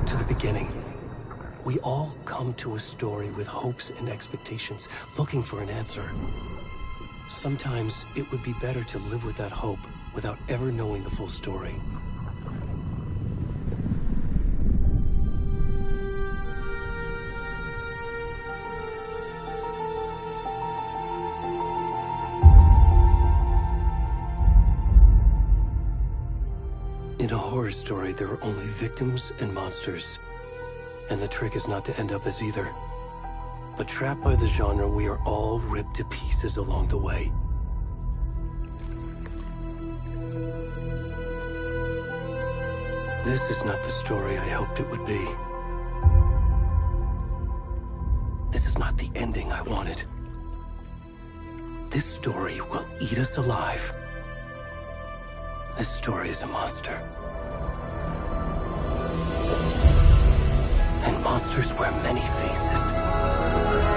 to the beginning. We all come to a story with hopes and expectations, looking for an answer. Sometimes it would be better to live with that hope without ever knowing the full story. In a horror story, there are only victims and monsters. And the trick is not to end up as either. But trapped by the genre, we are all ripped to pieces along the way. This is not the story I hoped it would be. This is not the ending I wanted. This story will eat us alive. This story is a monster. And monsters wear many faces.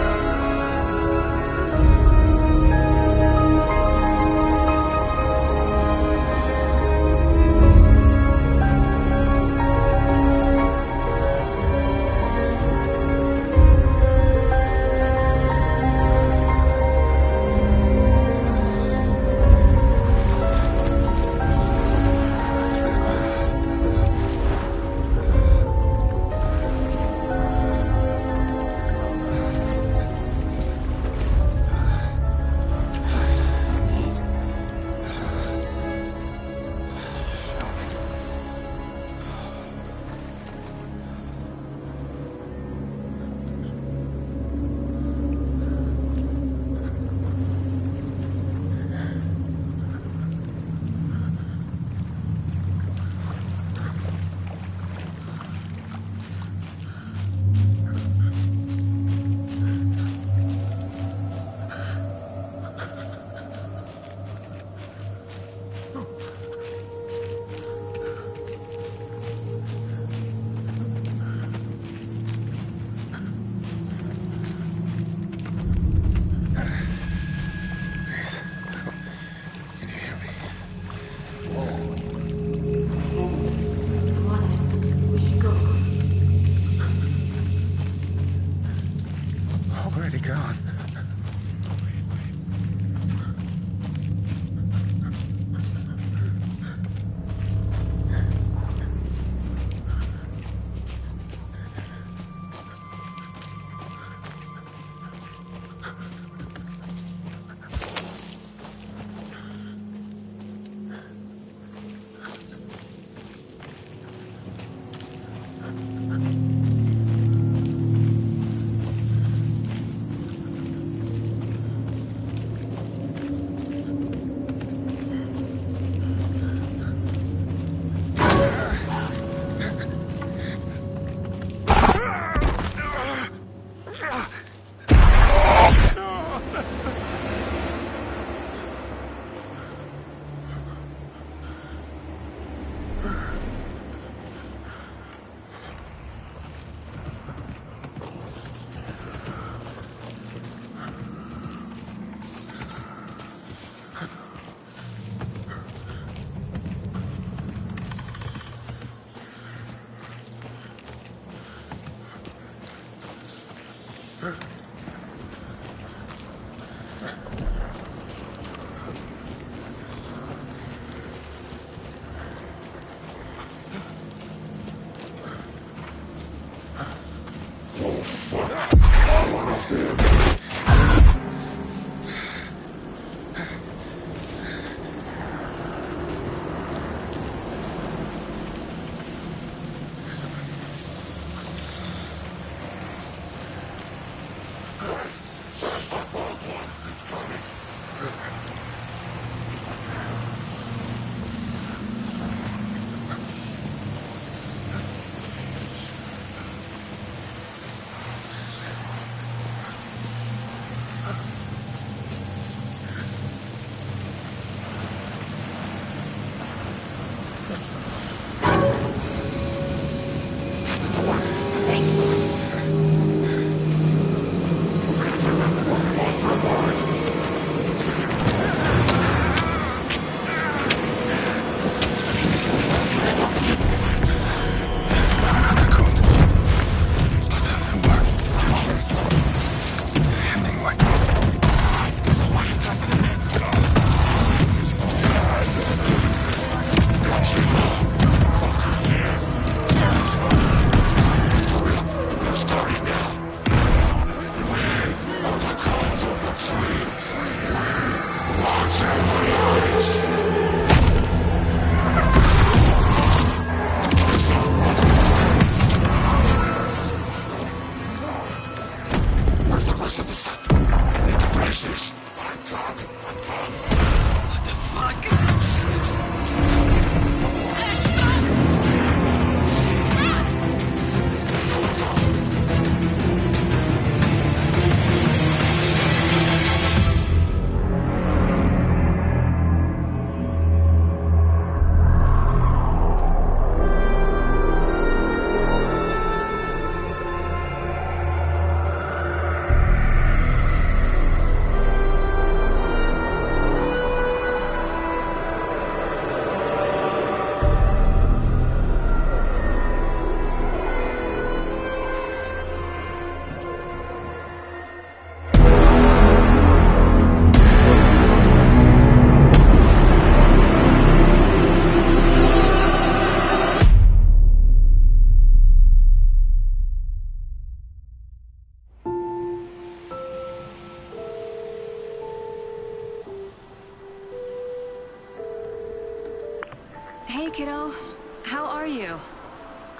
Hey, kiddo. How are you?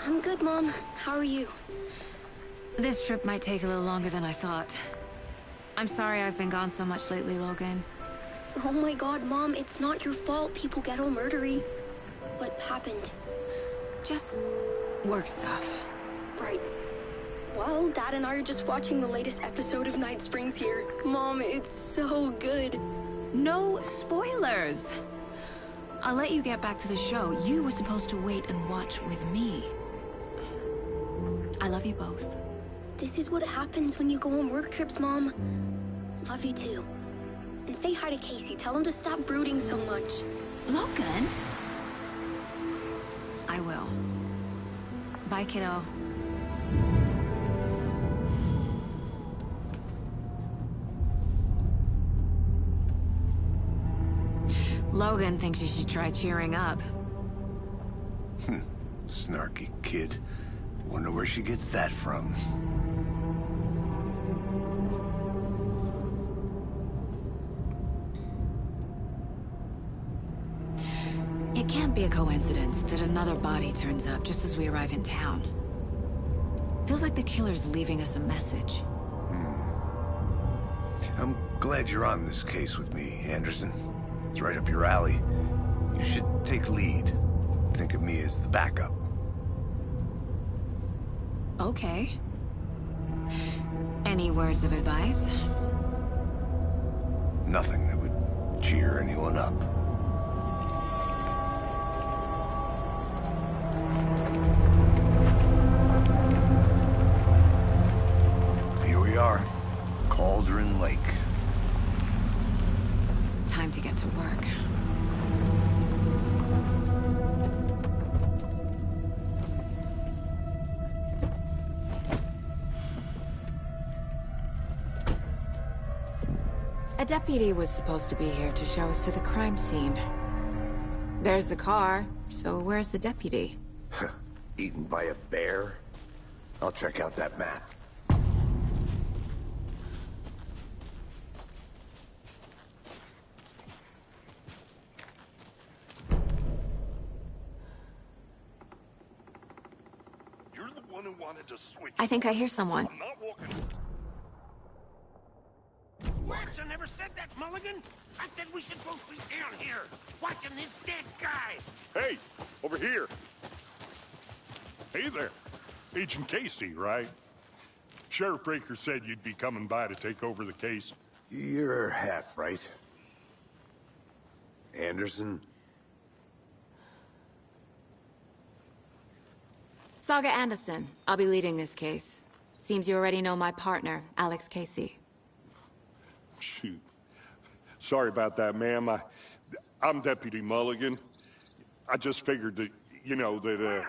I'm good, Mom. How are you? This trip might take a little longer than I thought. I'm sorry I've been gone so much lately, Logan. Oh my god, Mom, it's not your fault people get all murdery. What happened? Just work stuff. Right. Well, Dad and I are just watching the latest episode of Night Springs here. Mom, it's so good. No spoilers! I'll let you get back to the show. You were supposed to wait and watch with me. I love you both. This is what happens when you go on work trips, Mom. Love you too. And say hi to Casey. Tell him to stop brooding so much. Logan? I will. Bye, kiddo. Logan thinks you should try cheering up. Snarky kid. Wonder where she gets that from. It can't be a coincidence that another body turns up just as we arrive in town. Feels like the killer's leaving us a message. I'm glad you're on this case with me, Anderson. It's right up your alley. You should take lead. Think of me as the backup. Okay. Any words of advice? Nothing that would cheer anyone up. Here we are. Cauldron Lake. Time to get to work. A deputy was supposed to be here to show us to the crime scene. There's the car, so where's the deputy? Eaten by a bear? I'll check out that map. You're the one who wanted to switch. I think I hear someone. I'm not walking. Watch, I never said that, Mulligan. I said we should both be down here, watching this dead guy. Hey, over here. Hey there. Agent Casey, right? Sheriff Breaker said you'd be coming by to take over the case. You're half right. Anderson? Saga Anderson. I'll be leading this case. Seems you already know my partner, Alex Casey. Shoot. Sorry about that, ma'am. I'm Deputy Mulligan. I just figured that, you know, that, Those damn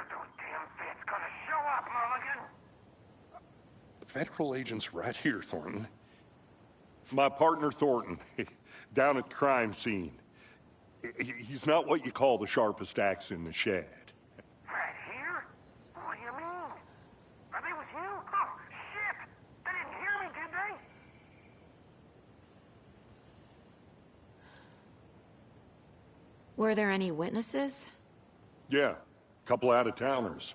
feds gonna show up, Mulligan. Federal agent's right here, Thornton. My partner, Thornton, down at the crime scene. He's not what you call the sharpest axe in the shed. Right here? What do you mean? Are they with you? Oh, shit! They didn't hear me, did they? Were there any witnesses? Yeah, a couple out-of-towners.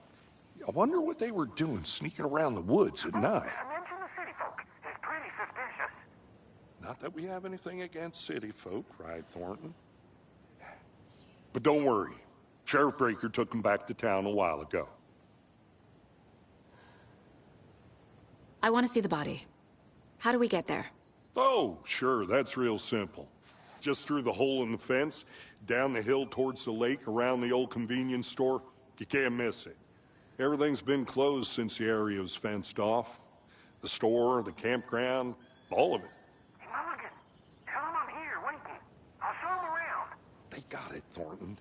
I wonder what they were doing sneaking around the woods at night. Mention the city folk. It's pretty suspicious. Not that we have anything against city folk, right, Thornton? But don't worry. Sheriff Breaker took them back to town a while ago. I want to see the body. How do we get there? Oh, sure, that's real simple. Just through the hole in the fence, down the hill towards the lake, around the old convenience store. You can't miss it. Everything's been closed since the area was fenced off. The store, the campground, all of it. Hey, Mulligan, tell them I'm here, waiting. I'll show them around. They got it, Thornton.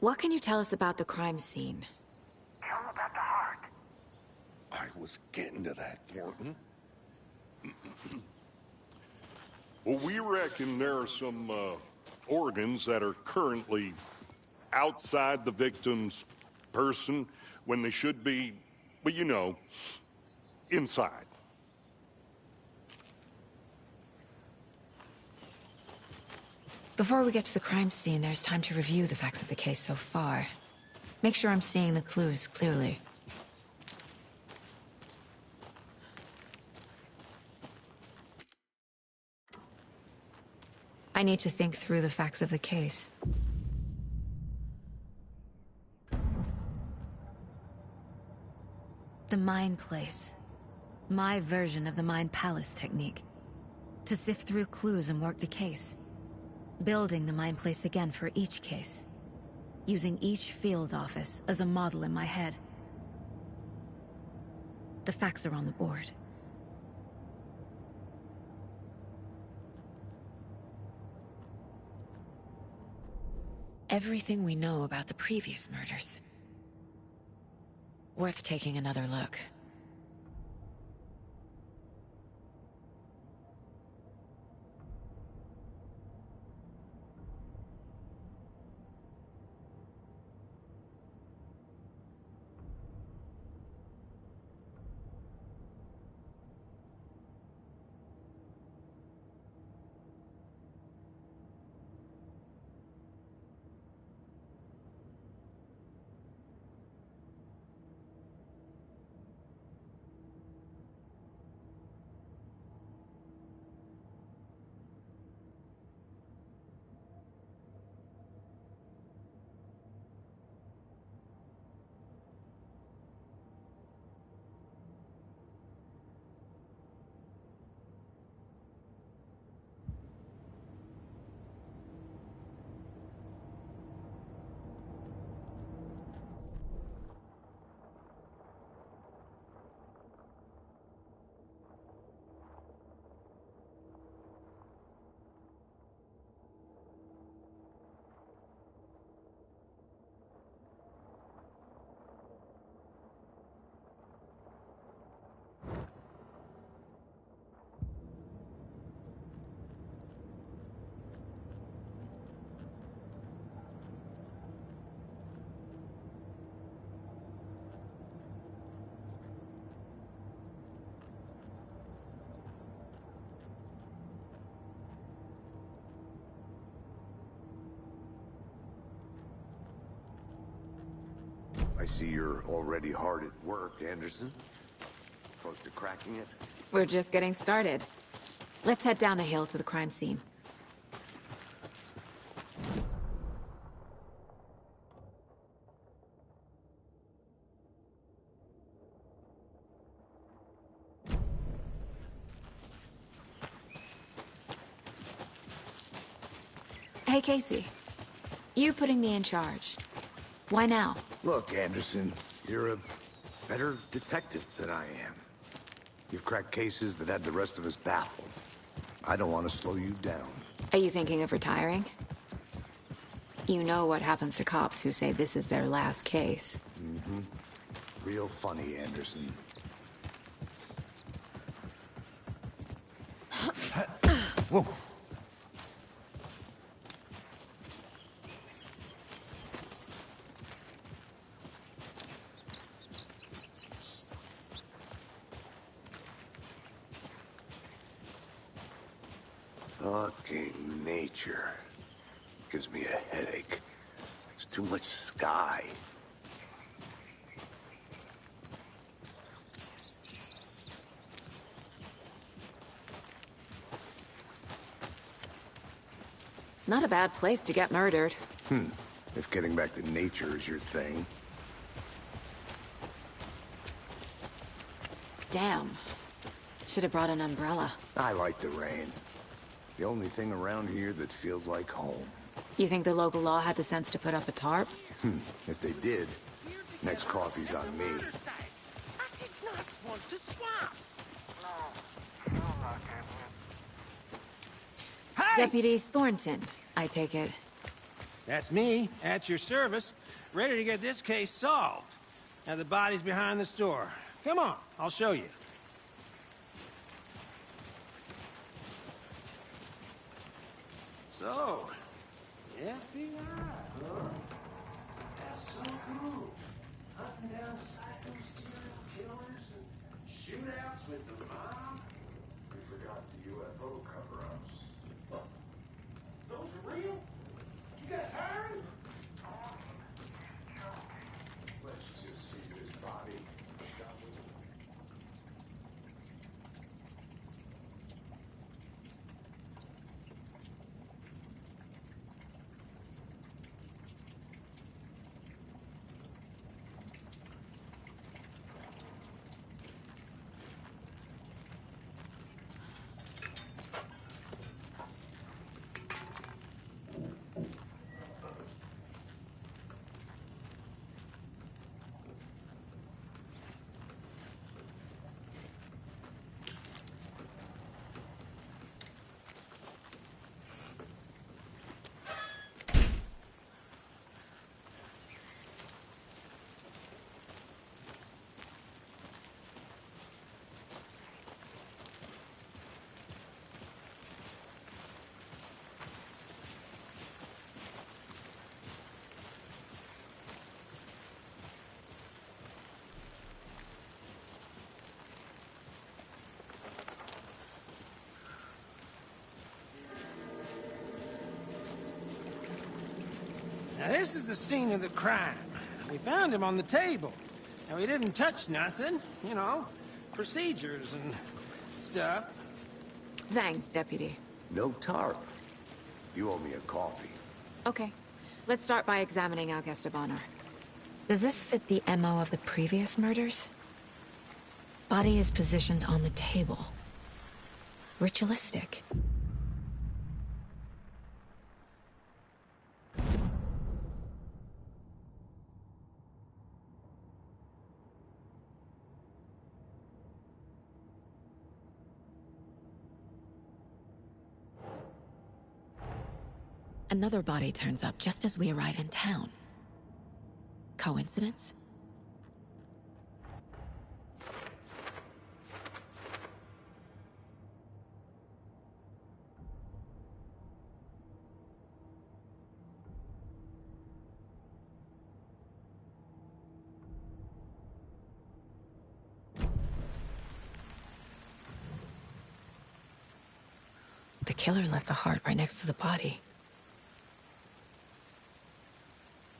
What can you tell us about the crime scene? Tell them about the heart. I was getting to that, Thornton. Well, we reckon there are some organs that are currently outside the victim's person when they should be, well, you know, inside. Before we get to the crime scene, there's time to review the facts of the case so far. Make sure I'm seeing the clues clearly. I need to think through the facts of the case. The Mind Place. My version of the Mind Palace technique. To sift through clues and work the case. Building the Mind Place again for each case. Using each field office as a model in my head. The facts are on the board. Everything we know about the previous murders. Worth taking another look. I see you're already hard at work, Anderson. Close to cracking it? We're just getting started. Let's head down the hill to the crime scene. Hey, Casey. You putting me in charge. Why now? Look, Anderson, you're a better detective than I am. You've cracked cases that had the rest of us baffled. I don't want to slow you down. Are you thinking of retiring? You know what happens to cops who say this is their last case. Mm-hmm. Real funny, Anderson. Whoa. Fucking nature. Gives me a headache. There's too much sky. Not a bad place to get murdered. If getting back to nature is your thing. Damn. Should have brought an umbrella. I like the rain. The only thing around here that feels like home. You think the local law had the sense to put up a tarp? If they did, next coffee's on me. I did not want to swap. Hey! Deputy Thornton, I take it. That's me, at your service, ready to get this case solved. Now the body's behind the store. Come on, I'll show you. So, FBI, huh? That's so cool. Hunting down psycho serial killers and shootouts with the mob. We forgot the UFO cover-ups. Those are real? You guys hiring? Let's just see this body. Now, this is the scene of the crime. We found him on the table. Now, he didn't touch nothing, you know, procedures and stuff. Thanks, Deputy. No tarp. You owe me a coffee. Okay. Let's start by examining our guest of honor. Does this fit the MO of the previous murders? Body is positioned on the table. Ritualistic. Another body turns up just as we arrive in town. Coincidence? The killer left the heart right next to the body.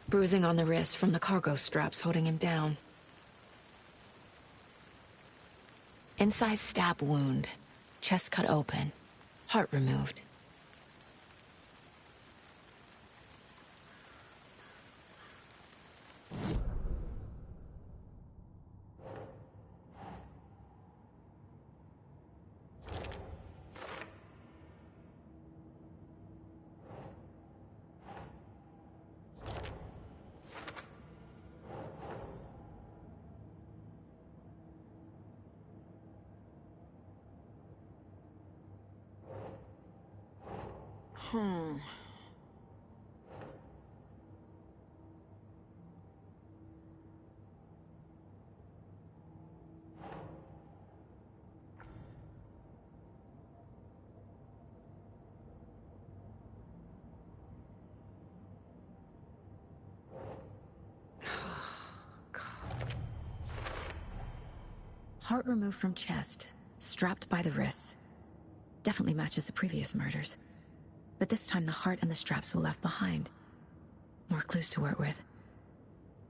Bruising on the wrist from the cargo straps holding him down. Incised stab wound. Chest cut open. Heart removed. Heart removed from chest, strapped by the wrists. Definitely matches the previous murders. But this time the heart and the straps were left behind. More clues to work with.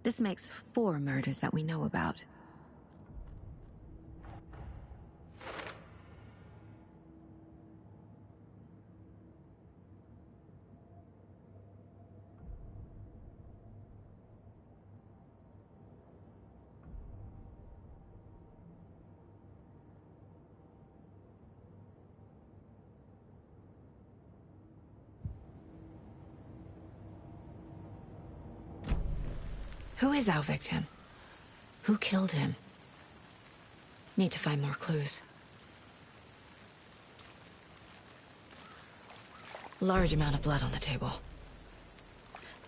This makes 4 murders that we know about. Who is our victim? Who killed him? Need to find more clues. Large amount of blood on the table.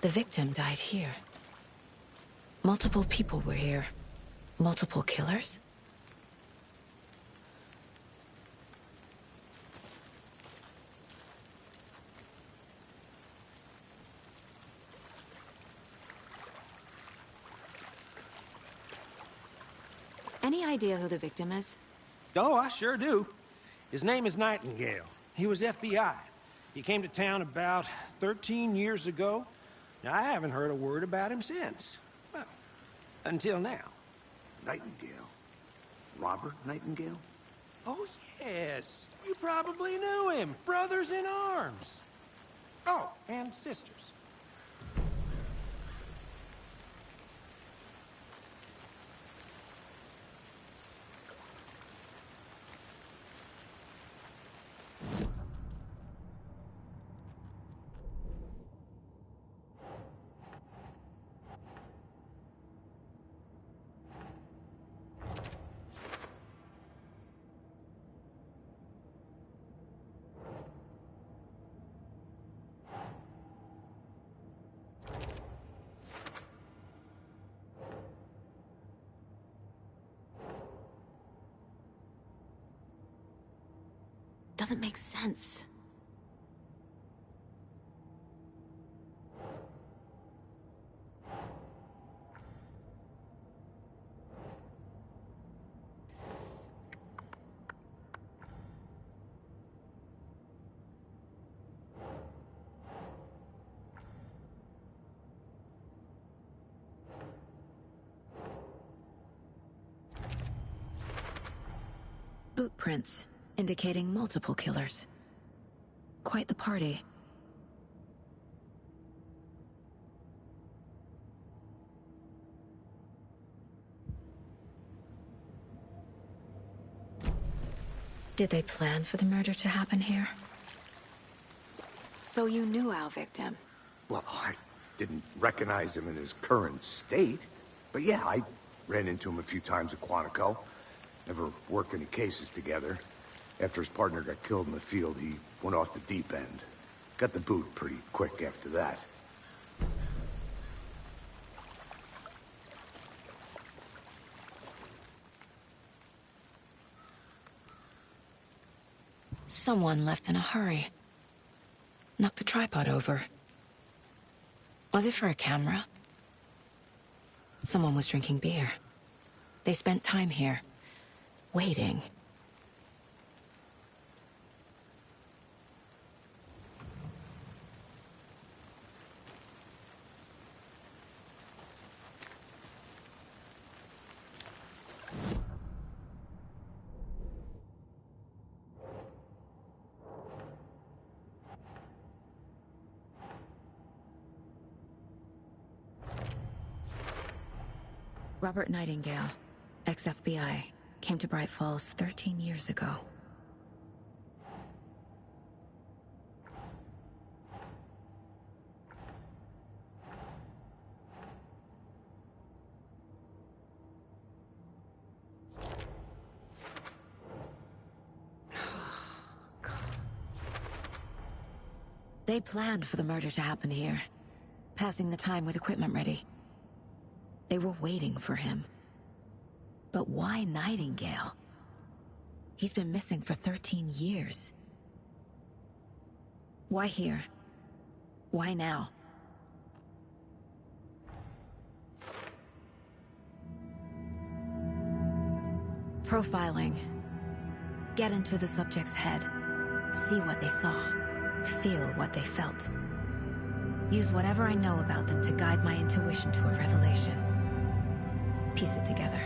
The victim died here. Multiple people were here. Multiple killers? Any idea who the victim is? Oh, I sure do. His name is Nightingale. He was FBI. He came to town about 13 years ago. Now, I haven't heard a word about him since. Well, until now. Nightingale? Robert Nightingale? Oh, yes. You probably knew him. Brothers in arms. Oh, and sisters. Doesn't make sense. Boot prints, indicating multiple killers. Quite the party. Did they plan for the murder to happen here? So you knew our victim? Well, I didn't recognize him in his current state. But yeah, I ran into him a few times at Quantico. Never worked any cases together. After his partner got killed in the field, he went off the deep end. Got the boot pretty quick after that. Someone left in a hurry. Knocked the tripod over. Was it for a camera? Someone was drinking beer. They spent time here, waiting. Robert Nightingale, ex-FBI, came to Bright Falls 13 years ago. They planned for the murder to happen here, passing the time with equipment ready. They were waiting for him. But why Nightingale? He's been missing for 13 years. Why here? Why now? Profiling. Get into the subject's head. See what they saw. Feel what they felt. Use whatever I know about them to guide my intuition to a revelation. Piece it together.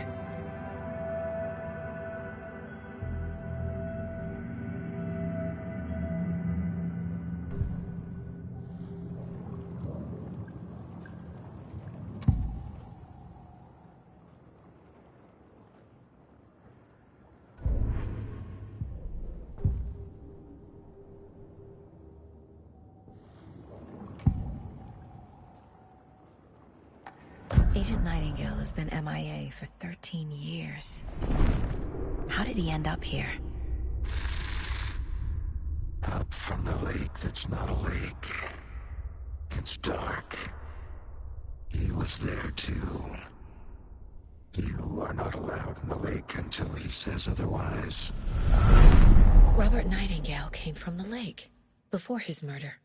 Agent Nightingale has been MIA for 13 years. How did he end up here? Up from the lake that's not a lake. It's dark. He was there too. You are not allowed in the lake until he says otherwise. Robert Nightingale came from the lake, before his murder.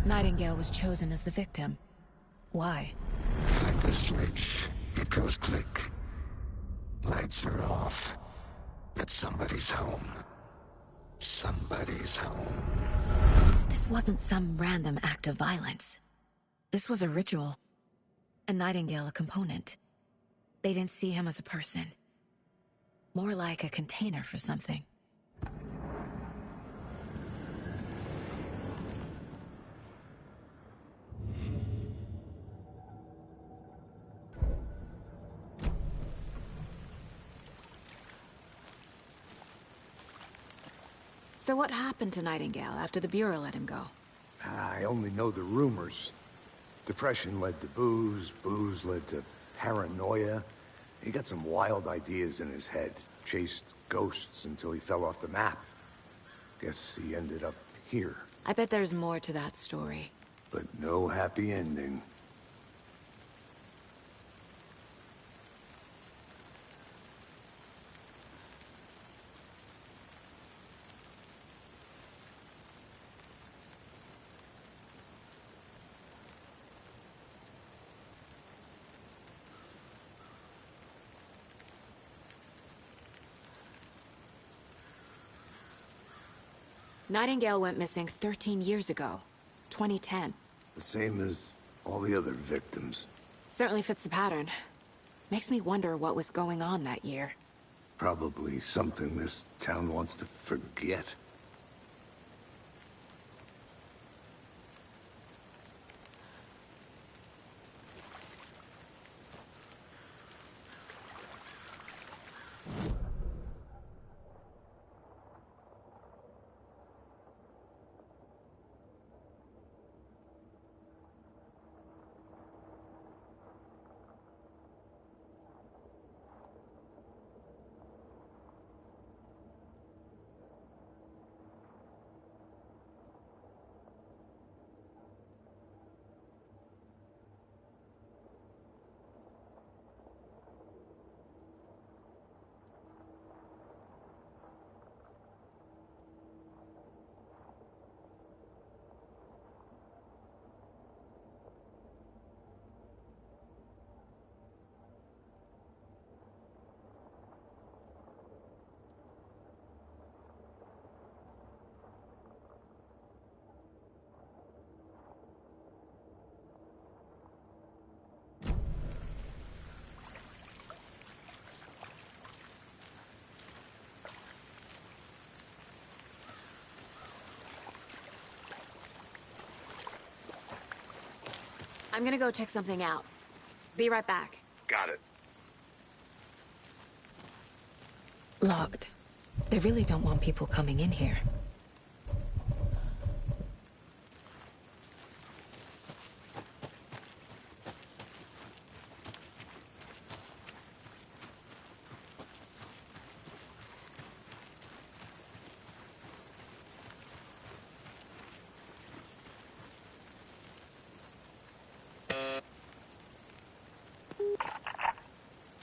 Nightingale was chosen as the victim. Why? Flip the switch. It goes click. Lights are off. But somebody's home. Somebody's home. This wasn't some random act of violence. This was a ritual. A Nightingale a component. They didn't see him as a person. More like a container for something. So what happened to Nightingale after the Bureau let him go? I only know the rumors. Depression led to booze, booze led to paranoia. He got some wild ideas in his head, chased ghosts until he fell off the map. Guess he ended up here. I bet there's more to that story. But no happy ending. Nightingale went missing 13 years ago. 2010. The same as all the other victims. Certainly fits the pattern. Makes me wonder what was going on that year. Probably something this town wants to forget. I'm gonna go check something out. Be right back. Got it. Locked. They really don't want people coming in here.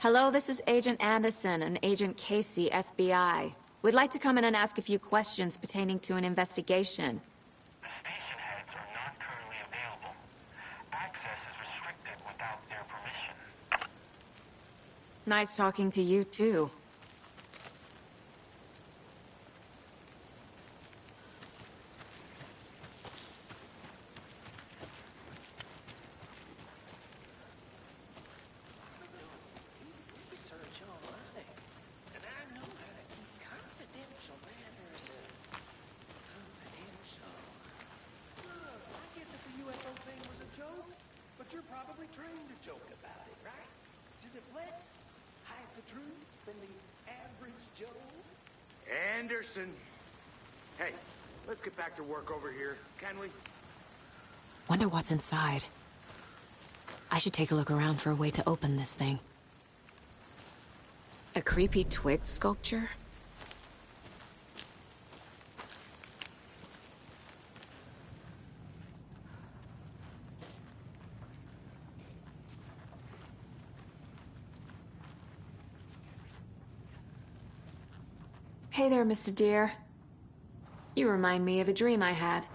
Hello, this is Agent Anderson and Agent Casey, FBI. We'd like to come in and ask a few questions pertaining to an investigation. The station heads are not currently available. Access is restricted without their permission. Nice talking to you, too. You're probably trained to joke about it, right? To deflect, hide the truth from the average Joe. Anderson! Hey, let's get back to work over here, can we? Wonder what's inside. I should take a look around for a way to open this thing. A creepy twig sculpture? Hey there, Mr. Deer. You remind me of a dream I had.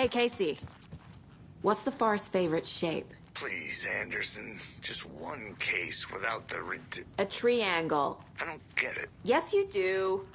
Hey, Casey. What's the Forest's favorite shape? Please, Anderson. Just one case without the A triangle. I don't get it. Yes, you do.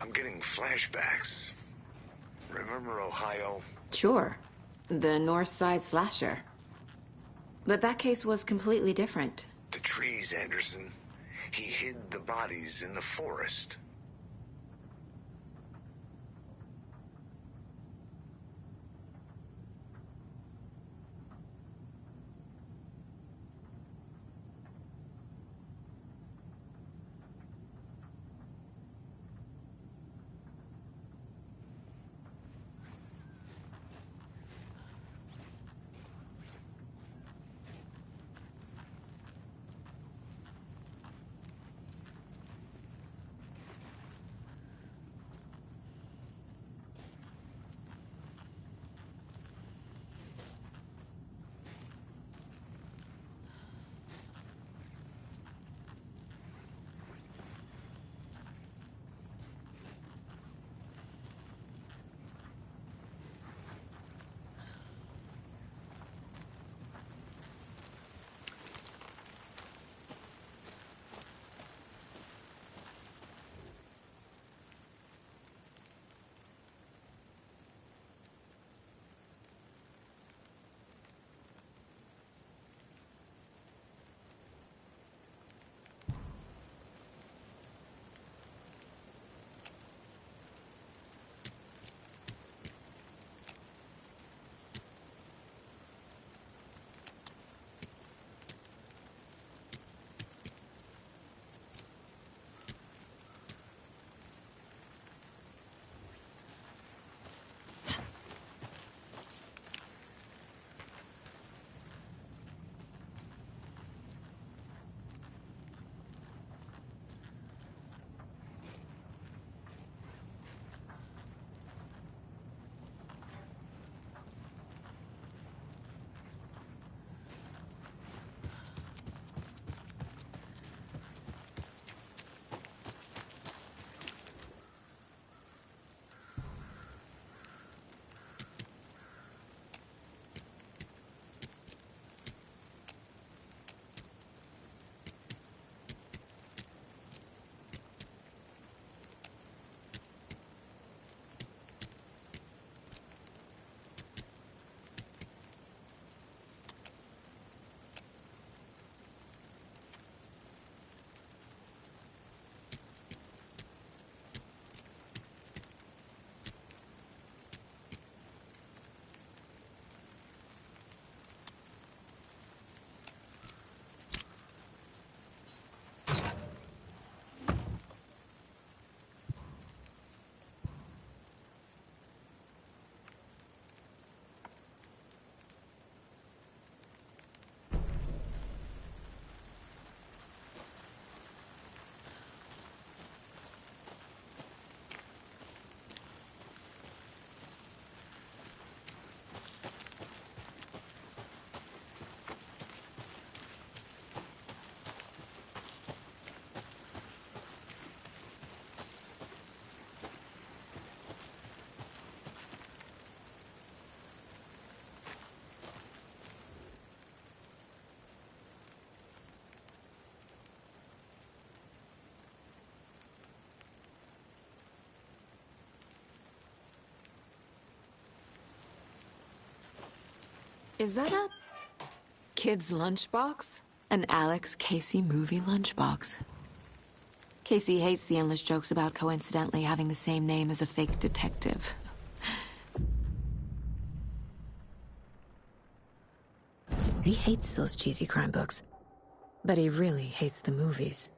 I'm getting flashbacks. Remember Ohio? Sure. The North Side slasher. But that case was completely different. The trees, Anderson. He hid the bodies in the forest. Is that a kid's lunchbox? An Alex Casey movie lunchbox. Casey hates the endless jokes about coincidentally having the same name as a fake detective. He hates those cheesy crime books, but he really hates the movies.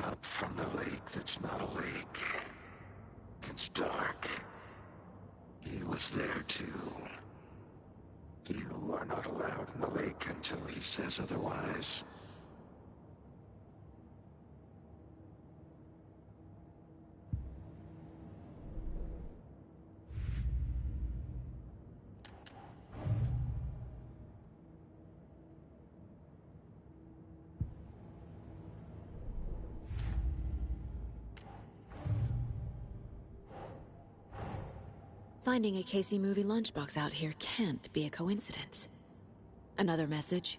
Up from the lake that's not a lake. It's dark. He was there too. You are not allowed in the lake until he says otherwise. Finding a Casey movie lunchbox out here can't be a coincidence. Another message?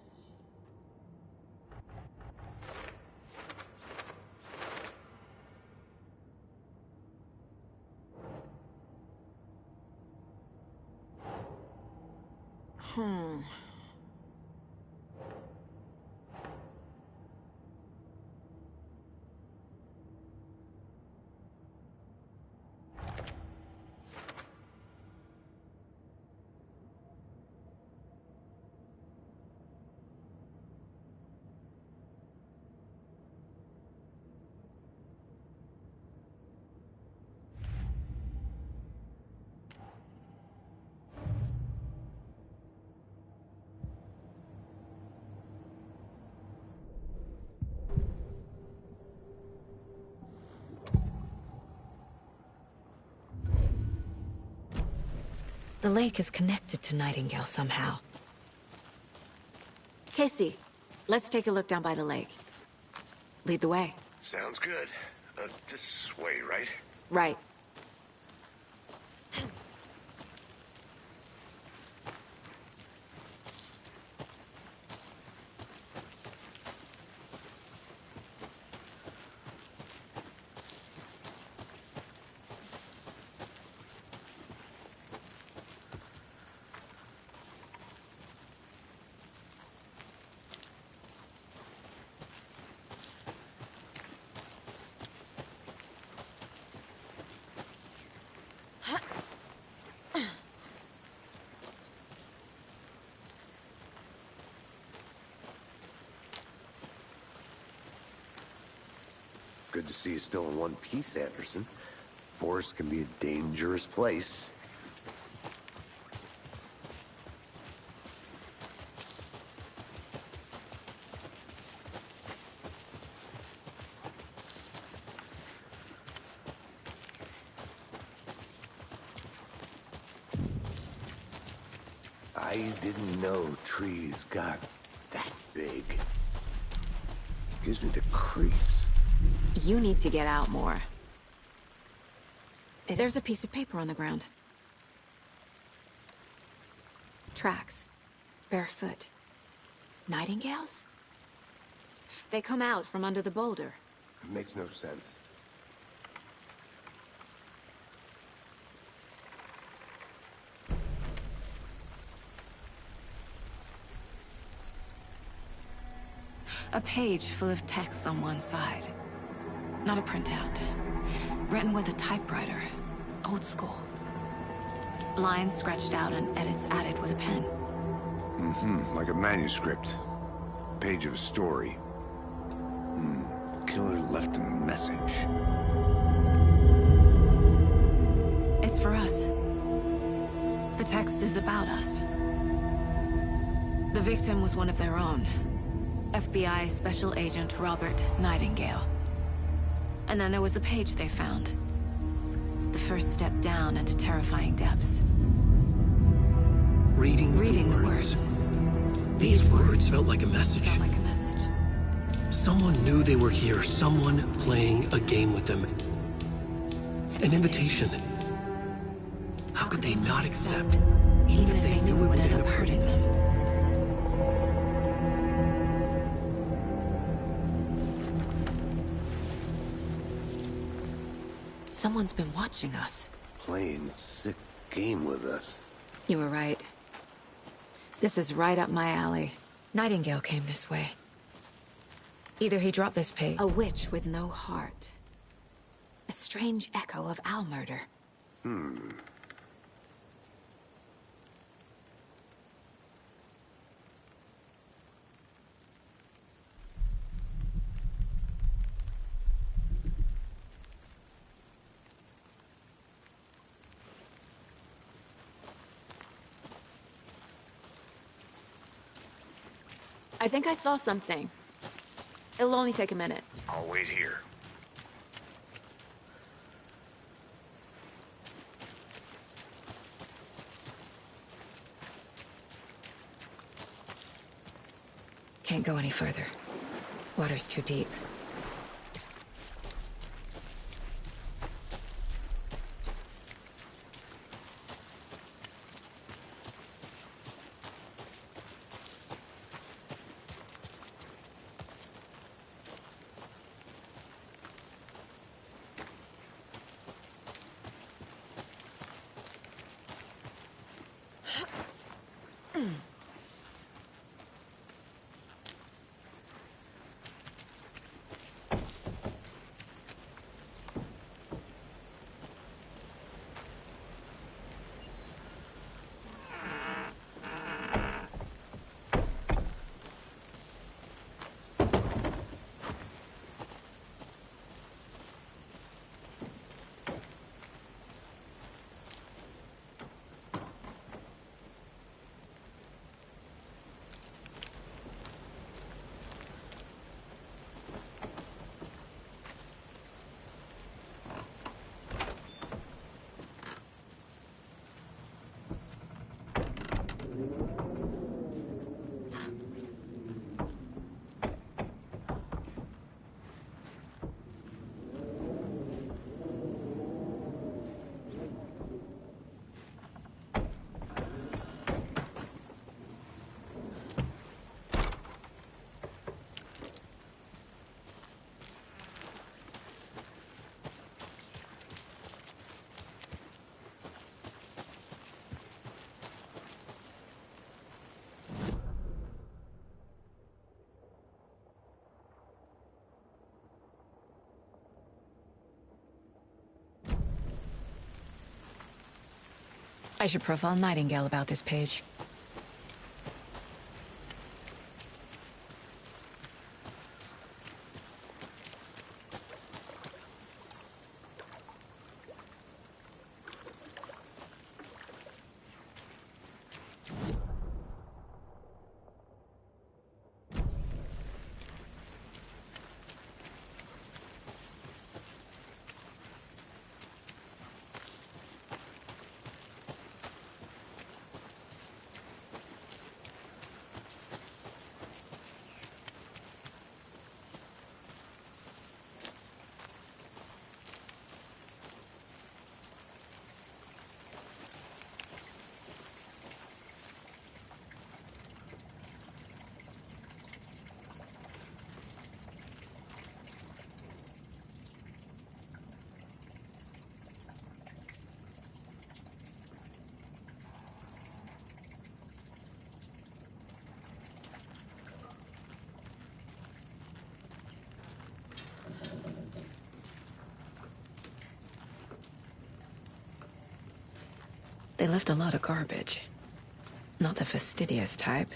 The lake is connected to Nightingale somehow. Casey, let's take a look down by the lake. Lead the way. Sounds good. This way, right? Right. Good to see you still in one piece, Anderson. Forest can be a dangerous place. I didn't know trees got that big. Gives me the creeps. You need to get out more. There's a piece of paper on the ground. Tracks. Barefoot. Nightingales? They come out from under the boulder. It makes no sense. A page full of text on one side. Not a printout. Written with a typewriter. Old school. Lines scratched out and edits added with a pen. Like a manuscript. Page of a story. Killer left a message. It's for us. The text is about us. The victim was one of their own. FBI Special Agent Robert Nightingale. And then there was the page they found. The first step down into terrifying depths. Reading the words. These words felt like a message. Felt like a message. Someone knew they were here, someone playing a game with them. An invitation. How could they not accept, Even if they knew it would end up hurting them. Someone's been watching us. Playing a sick game with us. You were right. This is right up my alley. Nightingale came this way. Either he dropped this page. A witch with no heart. A strange echo of Al murder. I think I saw something. It'll only take a minute. I'll wait here. Can't go any further. Water's too deep. I should profile Nightingale about this page. They left a lot of garbage. Not the fastidious type.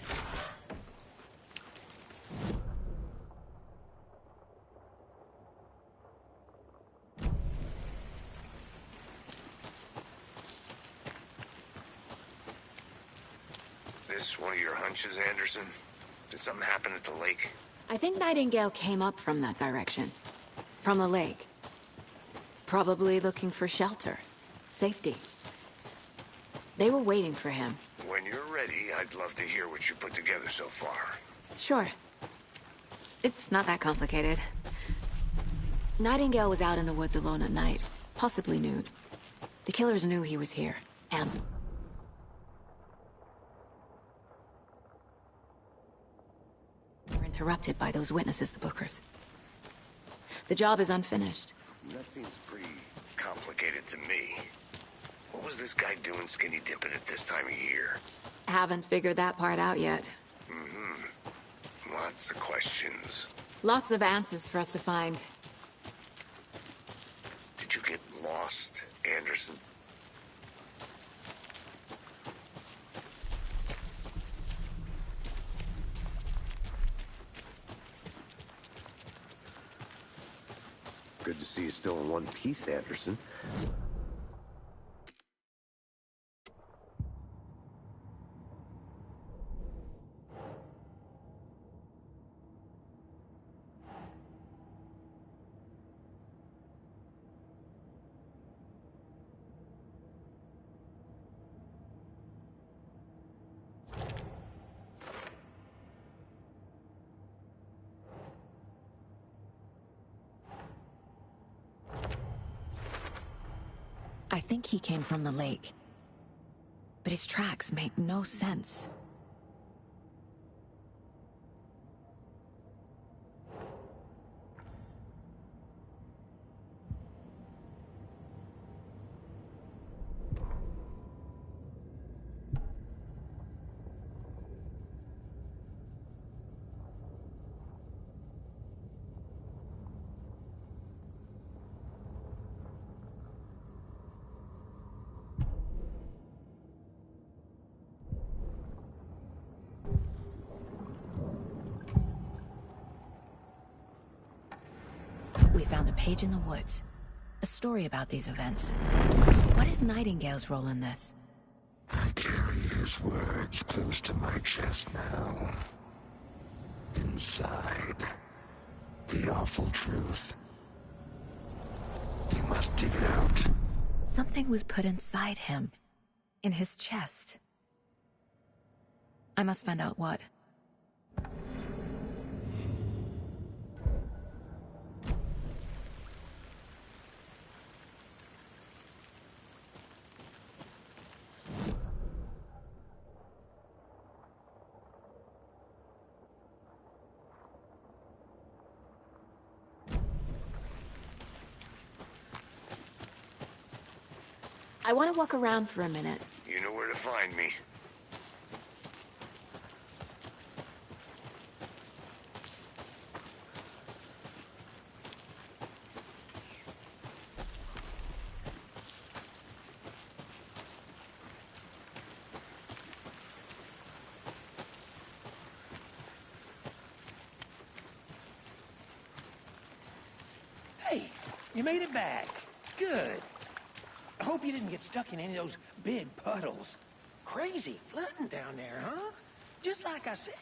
This one of your hunches, Anderson? Did something happen at the lake? I think Nightingale came up from that direction. From the lake. Probably looking for shelter. Safety. They were waiting for him. When you're ready. ready, I'd love to hear what you put together so far. Sure. It's not that complicated. Nightingale was out in the woods alone at night, possibly nude. The killers knew he was here, and... were interrupted by those witnesses, the Bookers. The job is unfinished. That seems pretty complicated to me. What was this guy doing skinny dipping at this time of year? Haven't figured that part out yet. Mm-hmm. Lots of questions. Lots of answers for us to find. Did you get lost, Anderson? Good to see you still in one piece, Anderson. I think he came from the lake. But his tracks make no sense. We found a page in the woods. A story about these events. What is Nightingale's role in this? I carry his words close to my chest now. Inside, the awful truth. You must dig it out. Something was put inside him. In his chest. I must find out what. I want to walk around for a minute. You know where to find me. Hey, you made it back. Good. I hope you didn't get stuck in any of those big puddles. Crazy flooding down there, huh? Just like I said.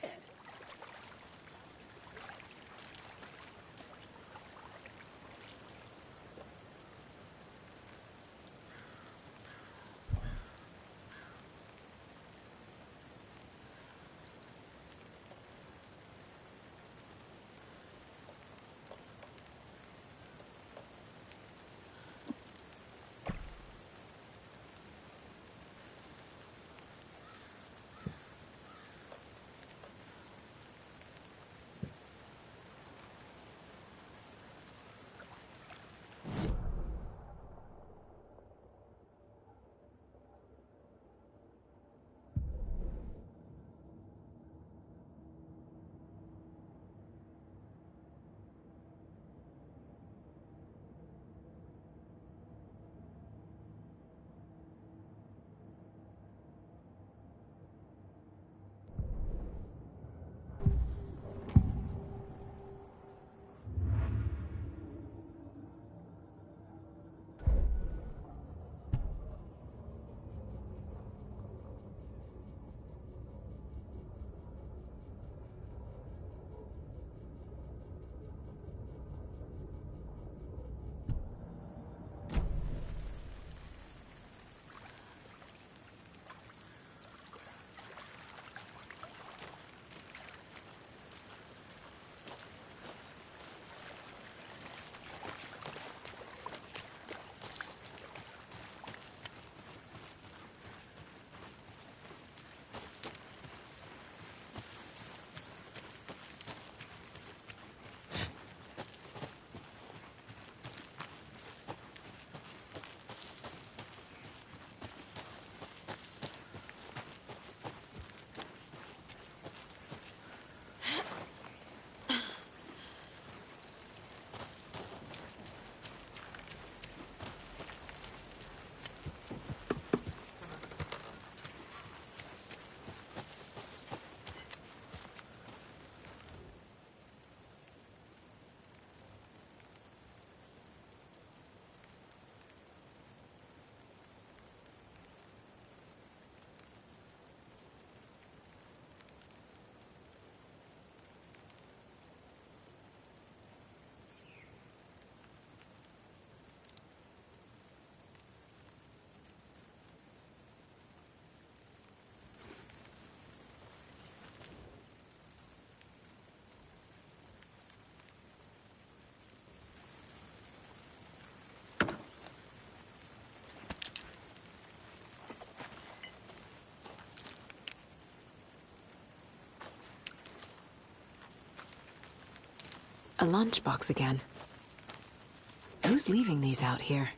A lunchbox again. Who's leaving these out here?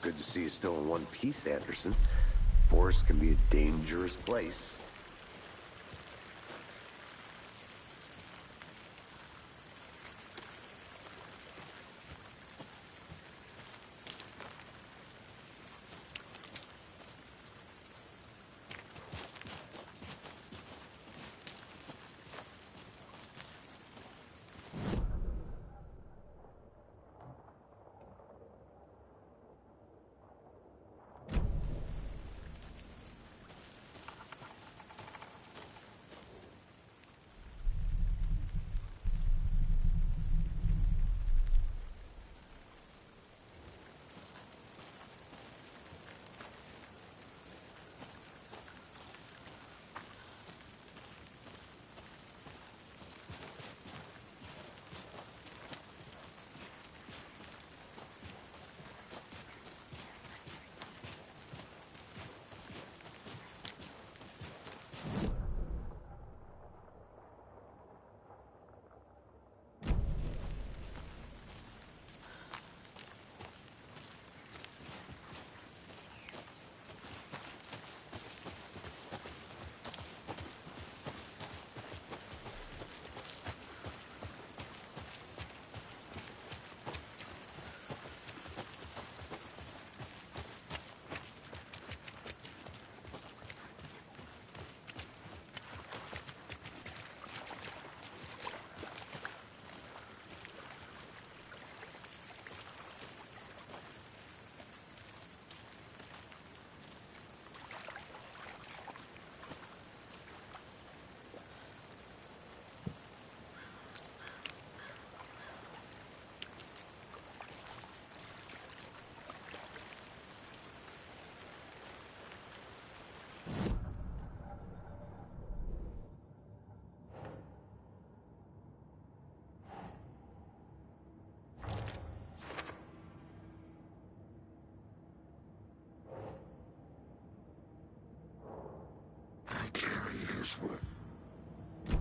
Good to see you still in one piece, Anderson. Forest can be a dangerous place.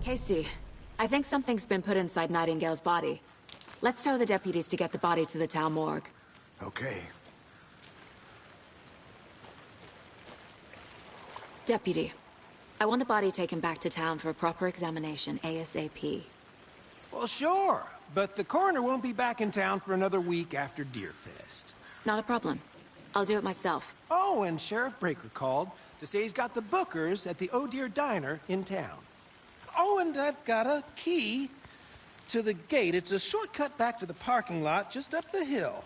Casey, I think something's been put inside Nightingale's body. Let's tell the deputies to get the body to the town morgue. Okay. Deputy, I want the body taken back to town for a proper examination, ASAP. Well, sure, but the coroner won't be back in town for another week after Deerfest. Not a problem. I'll do it myself. Oh, and Sheriff Breaker called to say he's got the Bookers at the Oh Deer Diner in town. Oh, and I've got a key to the gate. It's a shortcut back to the parking lot just up the hill.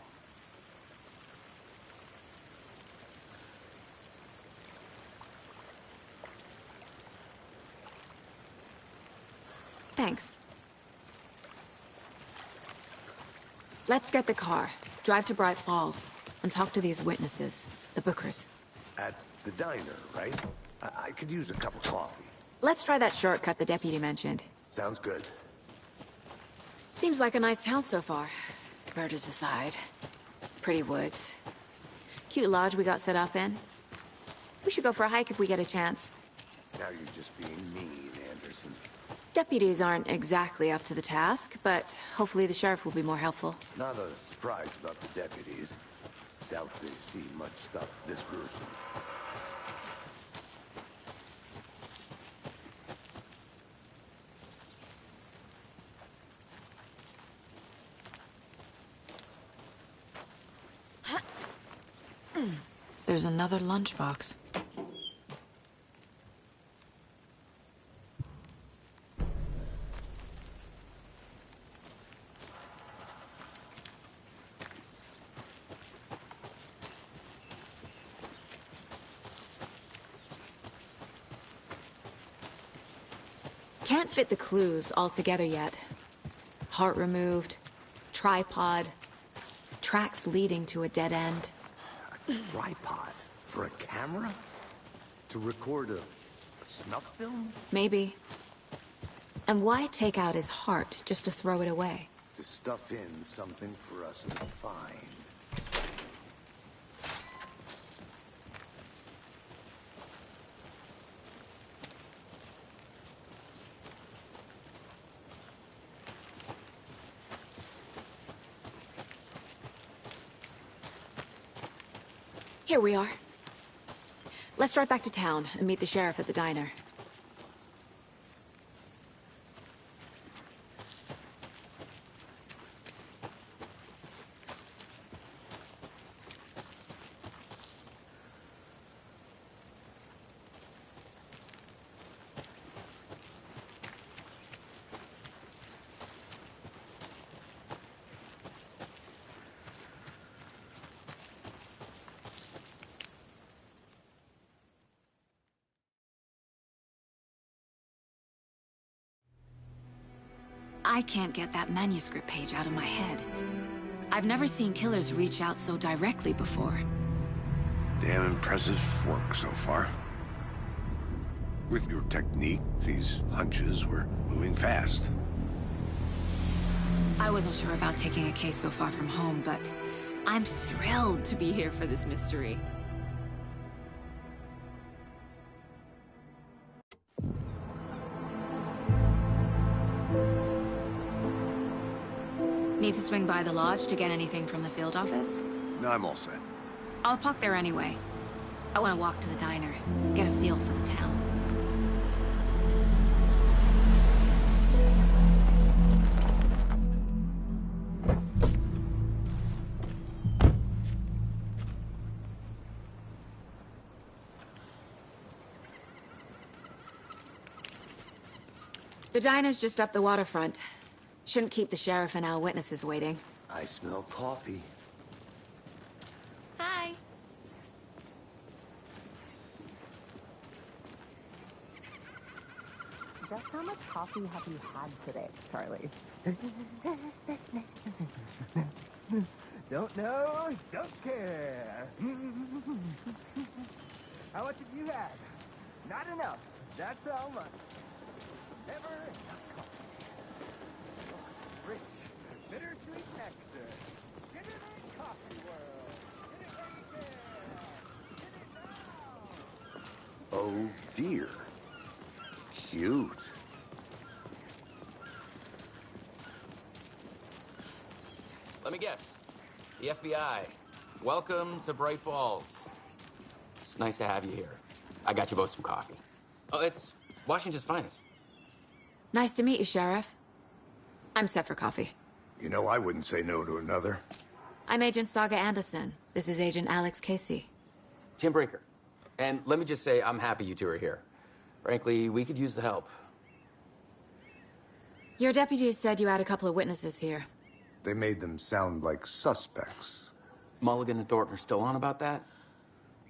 Thanks. Let's get the car, drive to Bright Falls, and talk to these witnesses, the Bookers. At the diner, right? I could use a cup of coffee. Let's try that shortcut the deputy mentioned. Sounds good. Seems like a nice town so far. Murders aside. Pretty woods. Cute lodge we got set up in. We should go for a hike if we get a chance. Now you're just being mean, Anderson. Deputies aren't exactly up to the task, but hopefully the sheriff will be more helpful. Not a surprise about the deputies. Doubt they see much stuff this gruesome. There's another lunchbox. Can't fit the clues all together yet. Heart removed, tripod, tracks leading to a dead end. A tripod? For a camera? To record a snuff film? Maybe. And why take out his heart just to throw it away? To stuff in something for us to find. Here we are. Let's drive back to town and meet the sheriff at the diner. I can't get that manuscript page out of my head. I've never seen killers reach out so directly before. Damn impressive work so far. With your technique, these hunches were moving fast. I wasn't sure about taking a case so far from home, but I'm thrilled to be here for this mystery. Need to swing by the lodge to get anything from the field office? No, I'm all set. I'll park there anyway. I want to walk to the diner, get a feel for the town. The diner's just up the waterfront. Shouldn't keep the sheriff and our witnesses waiting. I smell coffee. Hi. Just how much coffee have you had today, Charlie? Don't know, don't care. How much have you had? Not enough. That's how much. Never enough coffee. Rich, bittersweet nectar. Get it in, coffee world. Get it right there. Get it now. Oh dear. Cute. Let me guess. The FBI. Welcome to Bright Falls. It's nice to have you here. I got you both some coffee. Oh, it's Washington's finest. Nice to meet you, Sheriff. I'm set for coffee. You know, I wouldn't say no to another. I'm Agent Saga Anderson. This is Agent Alex Casey. Tim Brinker. And let me just say, I'm happy you two are here. Frankly, we could use the help. Your deputies said you had a couple of witnesses here. They made them sound like suspects. Mulligan and Thornton are still on about that?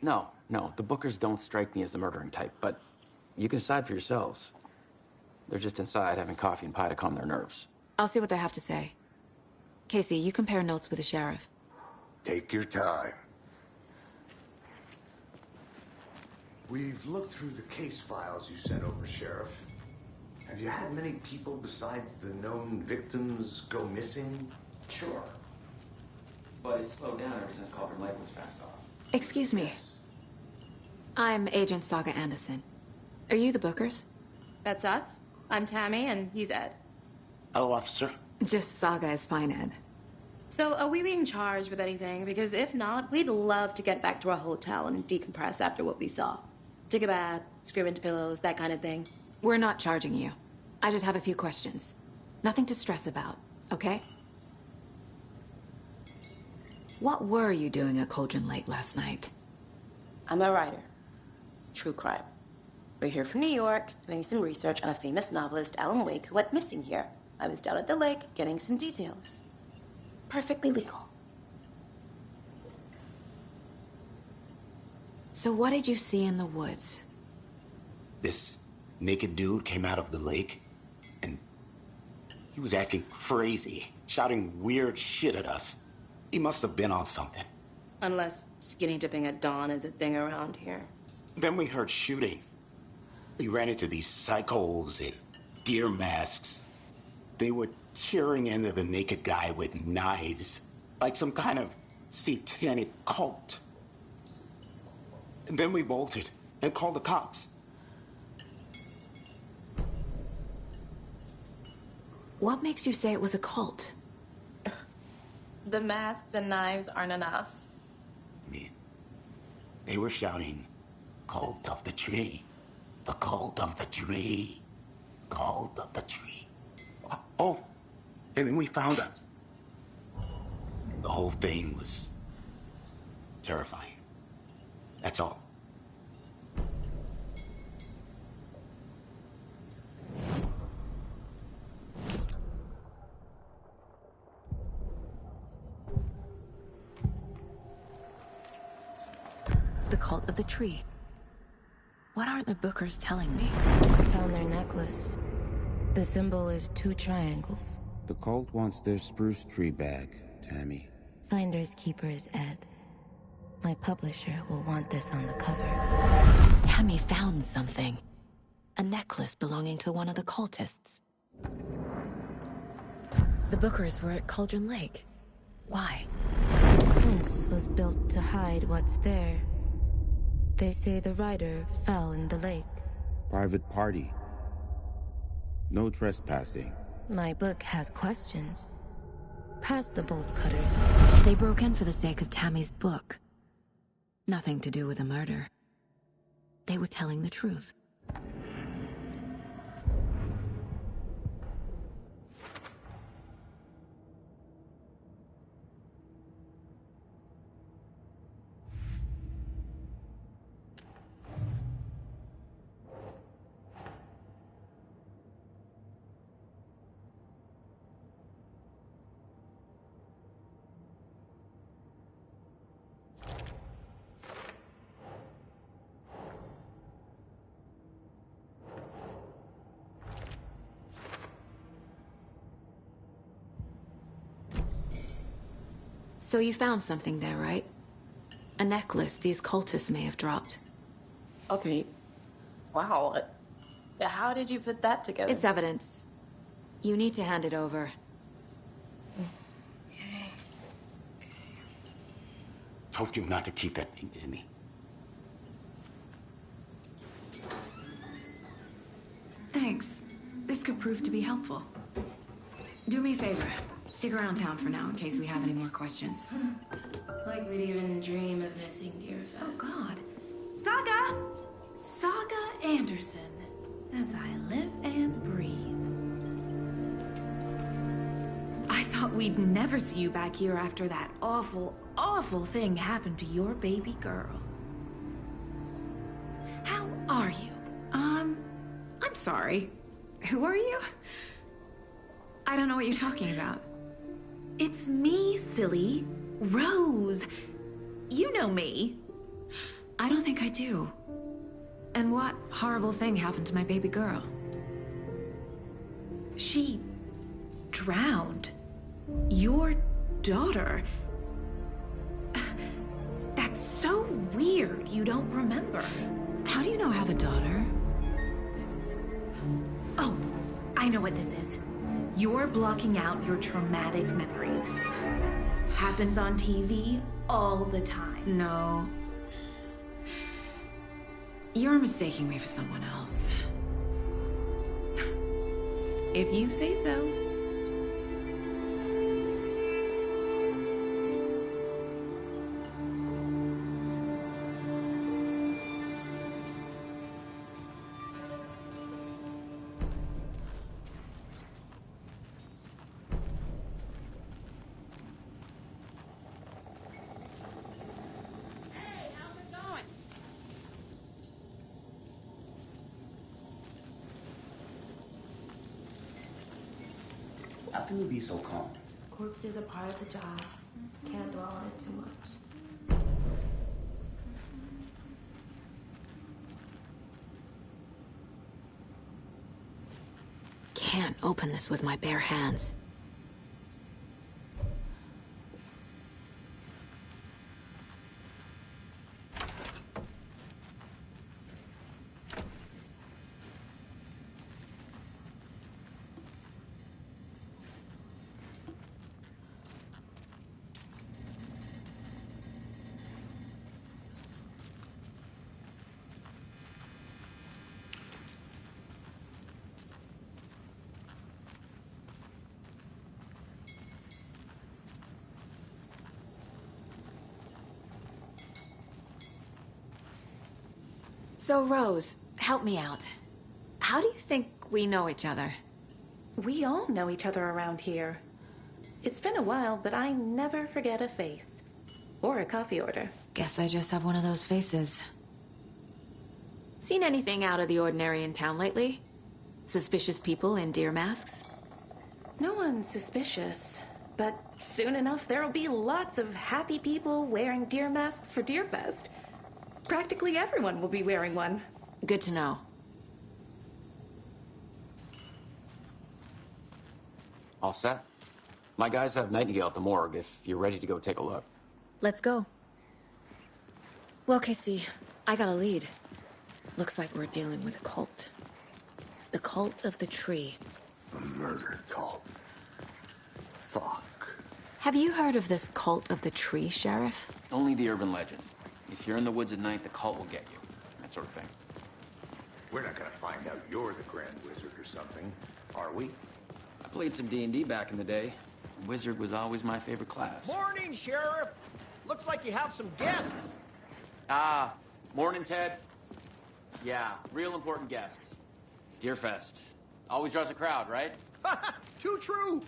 No, the Bookers don't strike me as the murdering type, but you can decide for yourselves. They're just inside having coffee and pie to calm their nerves. I'll see what they have to say. Casey, you compare notes with the sheriff. Take your time. We've looked through the case files you sent over, Sheriff. Have you had many people besides the known victims go missing? Sure. But it's slowed down ever since Cauldron Lake was fenced off. Excuse me. I'm Agent Saga Anderson. Are you the Bookers? That's us. I'm Tammy, and he's Ed. Hello, officer. Just Saga is fine, Ed. So, are we being charged with anything? Because if not, we'd love to get back to our hotel and decompress after what we saw. Take a bath, scream into pillows, that kind of thing. We're not charging you. I just have a few questions. Nothing to stress about, okay? What were you doing at Cauldron Lake last night? I'm a writer. True crime. We're here from New York, doing some research on a famous novelist, Alan Wake, who went missing here. I was down at the lake, getting some details. Perfectly legal. So what did you see in the woods? This naked dude came out of the lake, and he was acting crazy, shouting weird shit at us. He must have been on something. Unless skinny dipping at dawn is a thing around here. Then we heard shooting. We ran into these psychos in deer masks. They were tearing into the naked guy with knives, like some kind of satanic cult. And then we bolted and called the cops. What makes you say it was a cult? The masks and knives aren't enough. They were shouting, "Cult of the tree. The cult of the tree. Cult of the tree." Oh, and then we found out. The whole thing was terrifying. That's all. The cult of the tree. What aren't the Bookers telling me? I found their necklace. The symbol is 2 triangles. The cult wants their spruce tree back, Tammy. Finders keepers, Ed. My publisher will want this on the cover. Tammy found something. A necklace belonging to one of the cultists. The Bookers were at Cauldron Lake. Why? The fence was built to hide what's there. They say the rider fell in the lake. Private party. No trespassing. My book has questions. Past the bolt cutters. They broke in for the sake of Tammy's book. Nothing to do with the murder. They were telling the truth. So you found something there, right? A necklace these cultists may have dropped. Okay. Wow. How did you put that together? It's evidence. You need to hand it over. Okay. Told you not to keep that thing to me. Thanks. This could prove to be helpful. Do me a favor. Stick around town for now in case we have any more questions. Like we'd even dream of missing Deerfest. Oh, God. Saga! Saga Anderson. As I live and breathe. I thought we'd never see you back here after that awful, awful thing happened to your baby girl. How are you? I'm sorry. Who are you? I don't know what you're talking about. It's me, silly. Rose. You know me. I don't think I do. And what horrible thing happened to my baby girl? She drowned. Your daughter. That's so weird you don't remember. How do you know I have a daughter? Oh, I know what this is. You're blocking out your traumatic memories. Happens on TV all the time. No. You're mistaking me for someone else. If you say so. How can you be so calm? Corpses are part of the job. Can't dwell on it too much. Can't open this with my bare hands. So, Rose, help me out. How do you think we know each other? We all know each other around here. It's been a while, but I never forget a face. Or a coffee order. Guess I just have one of those faces. Seen anything out of the ordinary in town lately? Suspicious people in deer masks? No one's suspicious. But soon enough, there'll be lots of happy people wearing deer masks for Deerfest. Practically everyone will be wearing one. Good to know. All set? My guys have Nightingale at the morgue if you're ready to go take a look. Let's go. Well, Casey, I got a lead. Looks like we're dealing with a cult. The cult of the tree. A murder cult. Fuck. Have you heard of this cult of the tree, Sheriff? Only the urban legend. If you're in the woods at night, the cult will get you. That sort of thing. We're not gonna find out you're the Grand Wizard or something, are we? I played some D&D back in the day. Wizard was always my favorite class. Morning, Sheriff. Looks like you have some guests. Ah, morning, Ted. Yeah, real important guests. Deerfest. Always draws a crowd, right? Too true.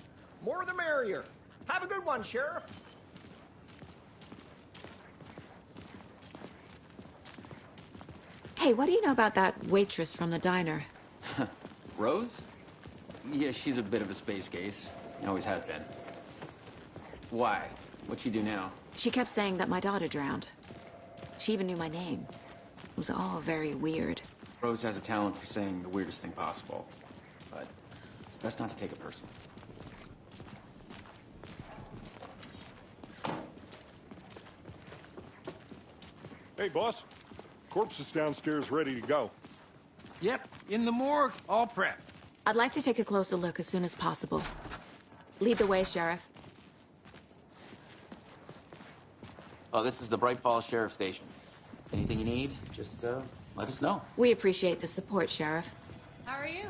More the merrier. Have a good one, Sheriff. Hey, what do you know about that waitress from the diner? Rose? Yeah, she's a bit of a space case. Always has been. Why? What'd she do now? She kept saying that my daughter drowned. She even knew my name. It was all very weird. Rose has a talent for saying the weirdest thing possible. But it's best not to take it personally. Hey, boss. Corpse is downstairs ready to go. Yep, in the morgue, all prepped. I'd like to take a closer look as soon as possible. Lead the way, Sheriff. Oh, this is the Bright Falls Sheriff Station. Anything you need, just let us know. We appreciate the support, Sheriff. How are you?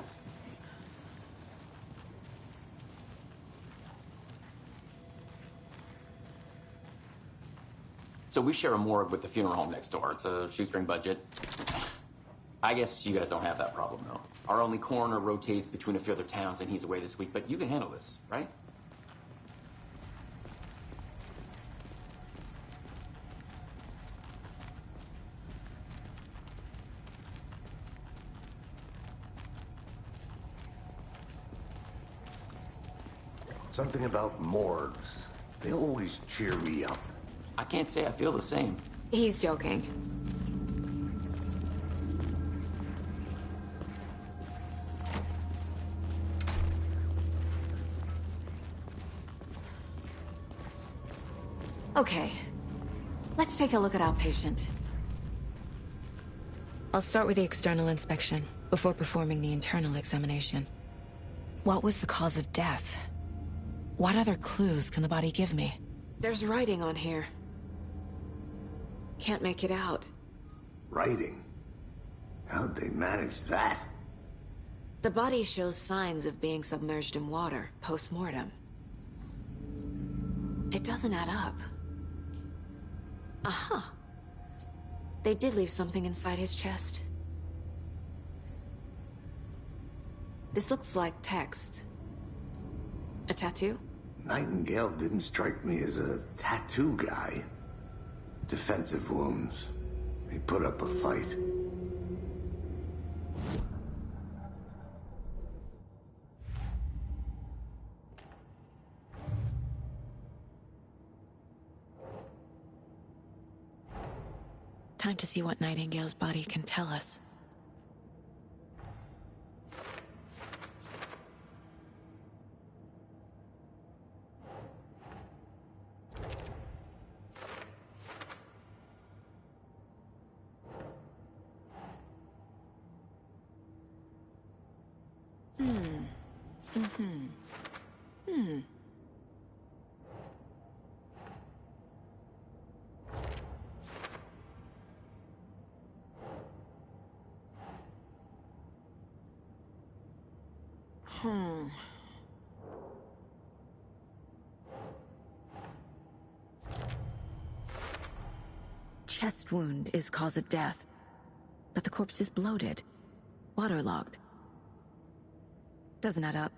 So we share a morgue with the funeral home next door. It's a shoestring budget. I guess you guys don't have that problem, though. Our only coroner rotates between a few other towns, and he's away this week, but you can handle this, right? Something about morgues. They always cheer me up. I can't say I feel the same. He's joking. Okay. Let's take a look at our patient. I'll start with the external inspection, before performing the internal examination. What was the cause of death? What other clues can the body give me? There's writing on here. Can't make it out. Writing? How'd they manage that? The body shows signs of being submerged in water, post-mortem. It doesn't add up. Aha. They did leave something inside his chest. This looks like text. A tattoo? Nightingale didn't strike me as a tattoo guy. Defensive wounds. He put up a fight. Time to see what Nightingale's body can tell us. Chest wound is cause of death, but the corpse is bloated, waterlogged. Doesn't add up.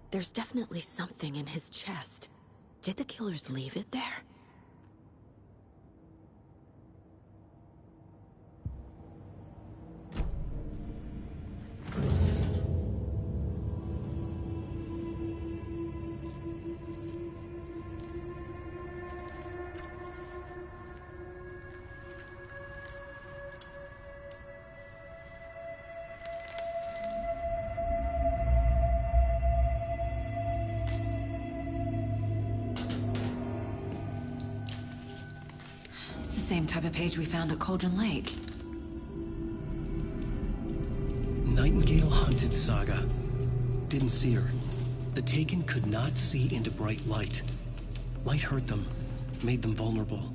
There's definitely something in his chest. Did the killers leave it there? Same type of page we found at Cauldron Lake. Nightingale hunted Saga. Didn't see her. The Taken could not see into bright light. Light hurt them, made them vulnerable.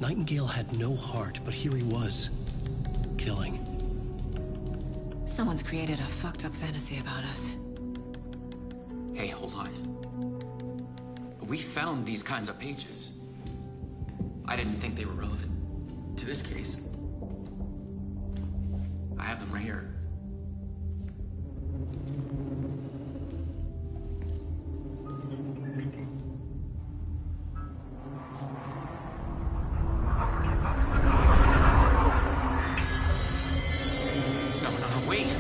Nightingale had no heart, but here he was, killing. Someone's created a fucked up fantasy about us. Hey, hold on. We found these kinds of pages. I didn't think they were relevant to this case. I have them right here. No, wait!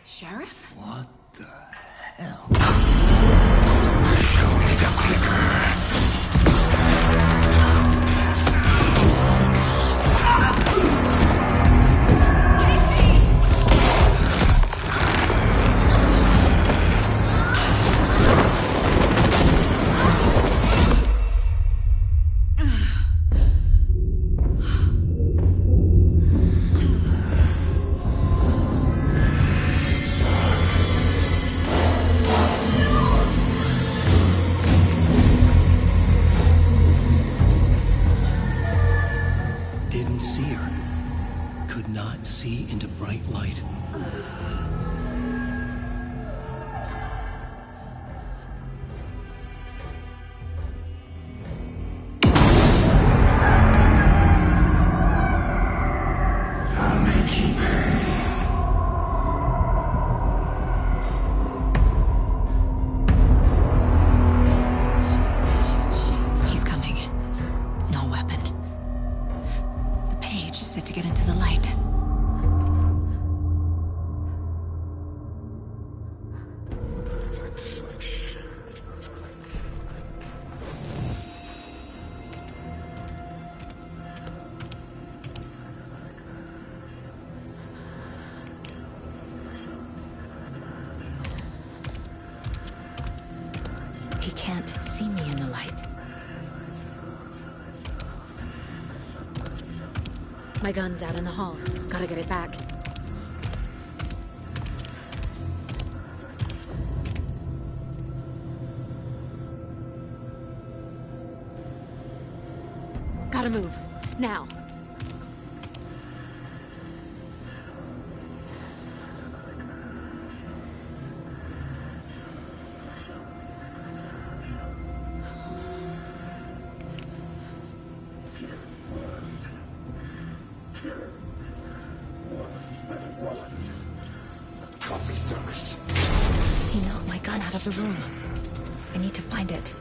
Sheriff? What the hell? Didn't see her. Could not see into bright light. I'll make you pay. page set to get into the light. He can't see me in the light. My gun's out in the hall. Gotta get it back. Gotta move. Now. He knocked my gun out of the room. I need to find it.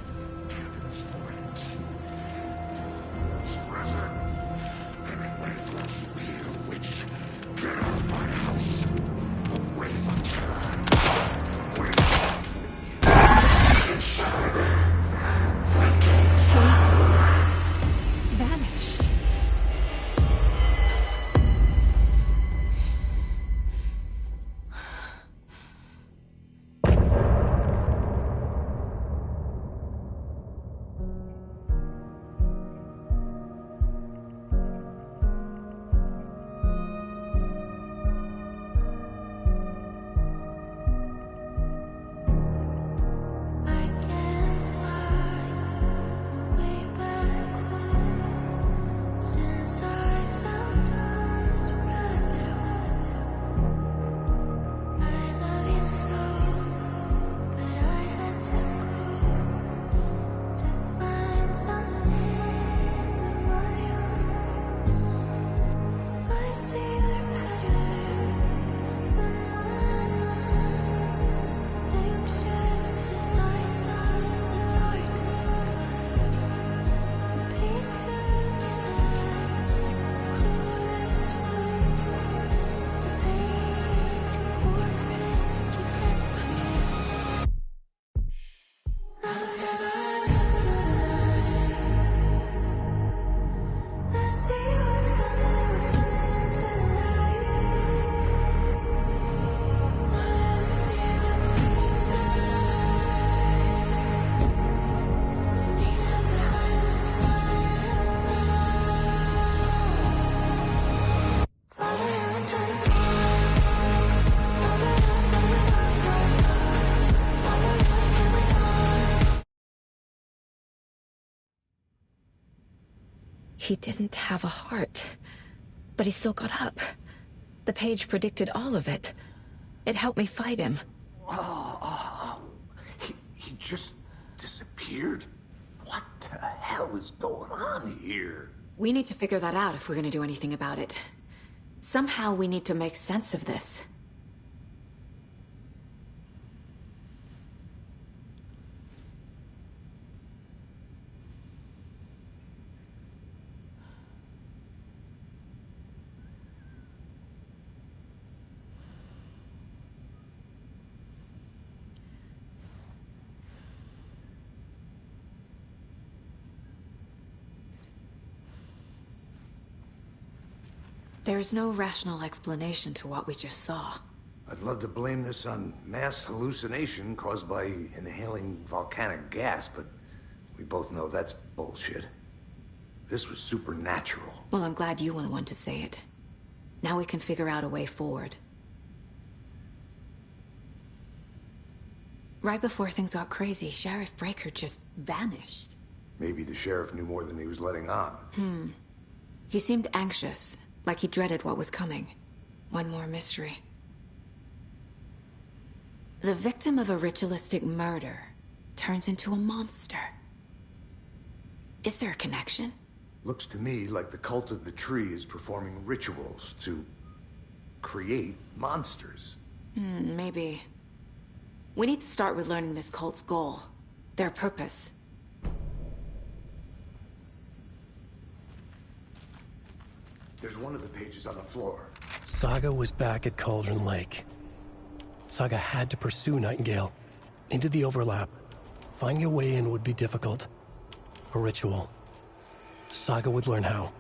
Vanished. He didn't have a heart, but he still got up. The page predicted all of it. It helped me fight him. He just disappeared? What the hell is going on here? We need to figure that out if we're gonna do anything about it. Somehow we need to make sense of this. There's no rational explanation to what we just saw. I'd love to blame this on mass hallucination caused by inhaling volcanic gas, but we both know that's bullshit. This was supernatural. Well, I'm glad you were the one to say it. Now we can figure out a way forward. Right before things got crazy, Sheriff Breaker just vanished. Maybe the sheriff knew more than he was letting on. He seemed anxious, like he dreaded what was coming. One more mystery. The victim of a ritualistic murder turns into a monster. Is there a connection? Looks to me like the cult of the tree is performing rituals to create monsters. Maybe. We need to start with learning this cult's goal, their purpose. There's one of the pages on the floor. Saga was back at Cauldron Lake. Saga had to pursue Nightingale. Into the overlap. Finding a way in would be difficult. A ritual. Saga would learn how.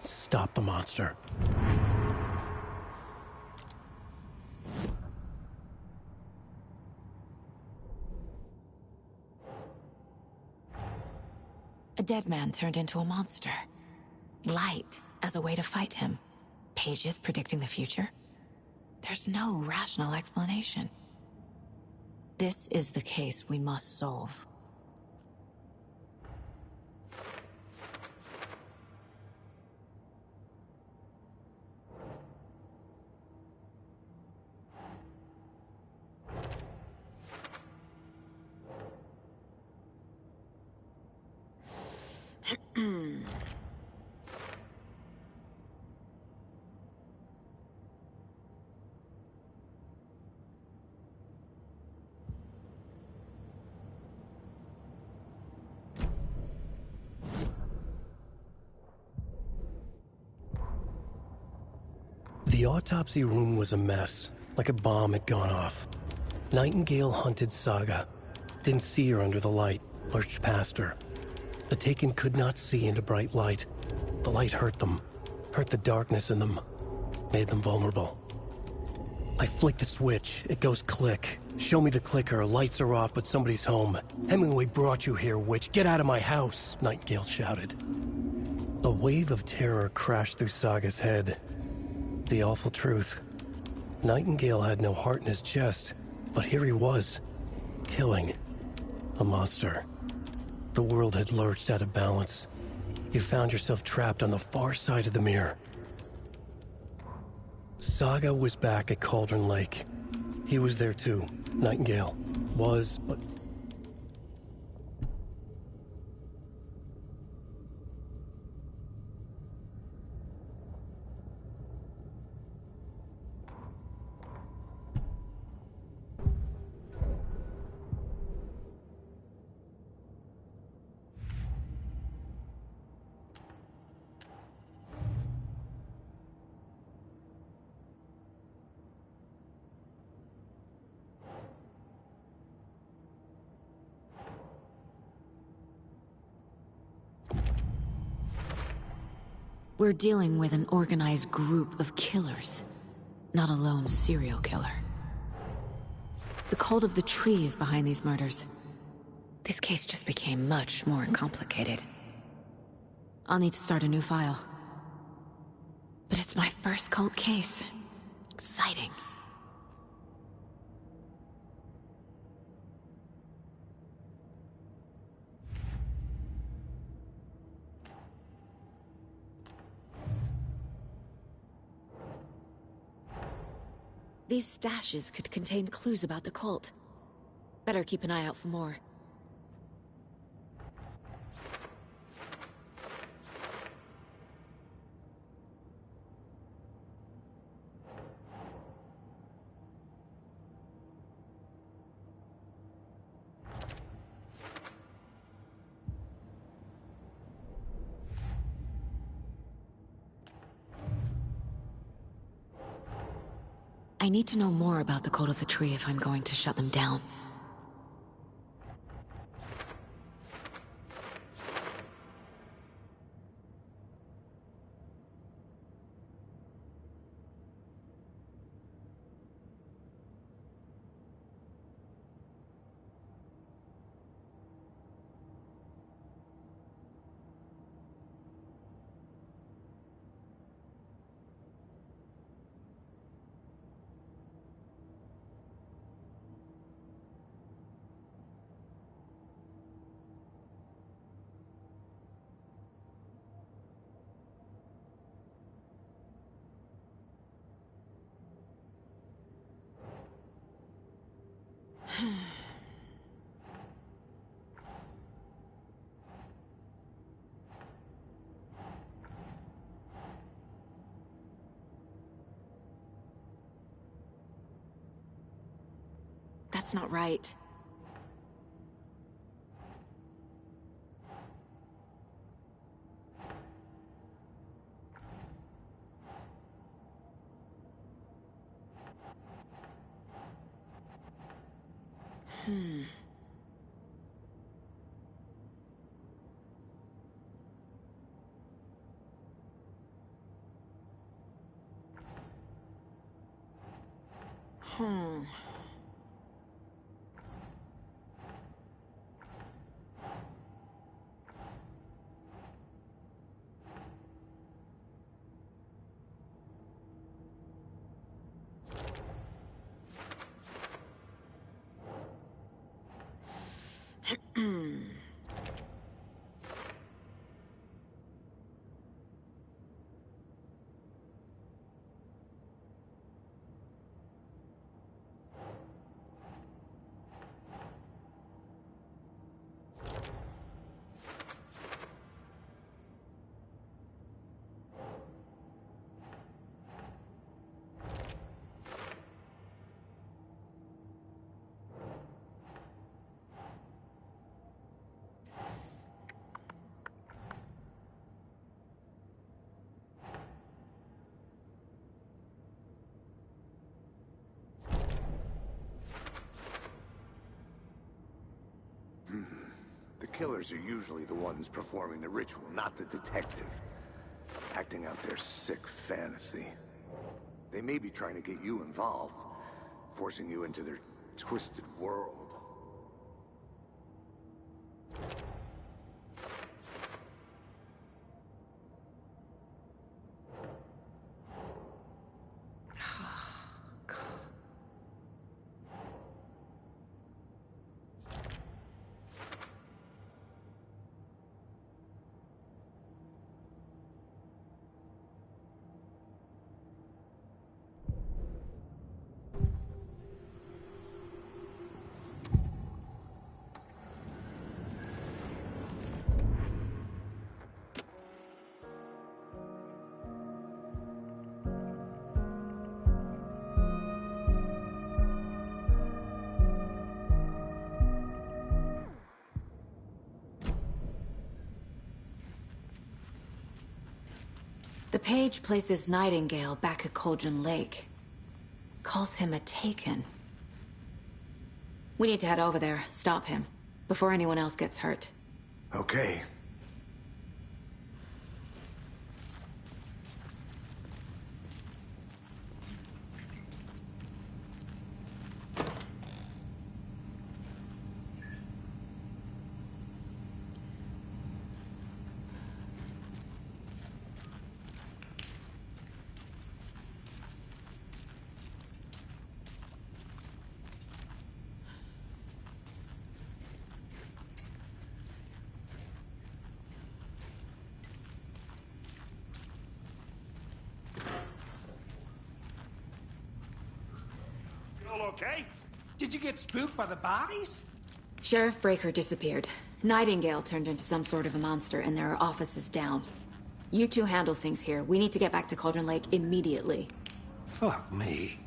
Stop the monster. A dead man turned into a monster. Light as a way to fight him. Pages predicting the future. There's no rational explanation. This is the case we must solve. The autopsy room was a mess, like a bomb had gone off. Nightingale hunted Saga. Didn't see her under the light, lurched past her. The Taken could not see into bright light. The light hurt them, hurt the darkness in them, made them vulnerable. I flicked a switch, it goes click. Show me the clicker, lights are off but somebody's home. Hemingway brought you here, witch, get out of my house, Nightingale shouted. A wave of terror crashed through Saga's head. The awful truth. Nightingale had no heart in his chest, but here he was, killing a monster. The world had lurched out of balance. You found yourself trapped on the far side of the mirror. Saga was back at Cauldron Lake. He was there too. Nightingale was, but... We're dealing with an organized group of killers, not a lone serial killer. The cult of the tree is behind these murders. This case just became much more complicated. I'll need to start a new file. But it's my first cult case. Exciting. These stashes could contain clues about the cult. Better keep an eye out for more. I need to know more about the Cult of the Tree if I'm going to shut them down. That's not right. The killers are usually the ones performing the ritual, not the detective. Acting out their sick fantasy. They may be trying to get you involved, forcing you into their twisted world. The page places Nightingale back at Cauldron Lake. Calls him a Taken. We need to head over there, stop him, before anyone else gets hurt. Okay. Okay? Did you get spooked by the bodies? Sheriff Breaker disappeared. Nightingale turned into some sort of a monster, and there are offices down. You two handle things here. We need to get back to Cauldron Lake immediately. Fuck me.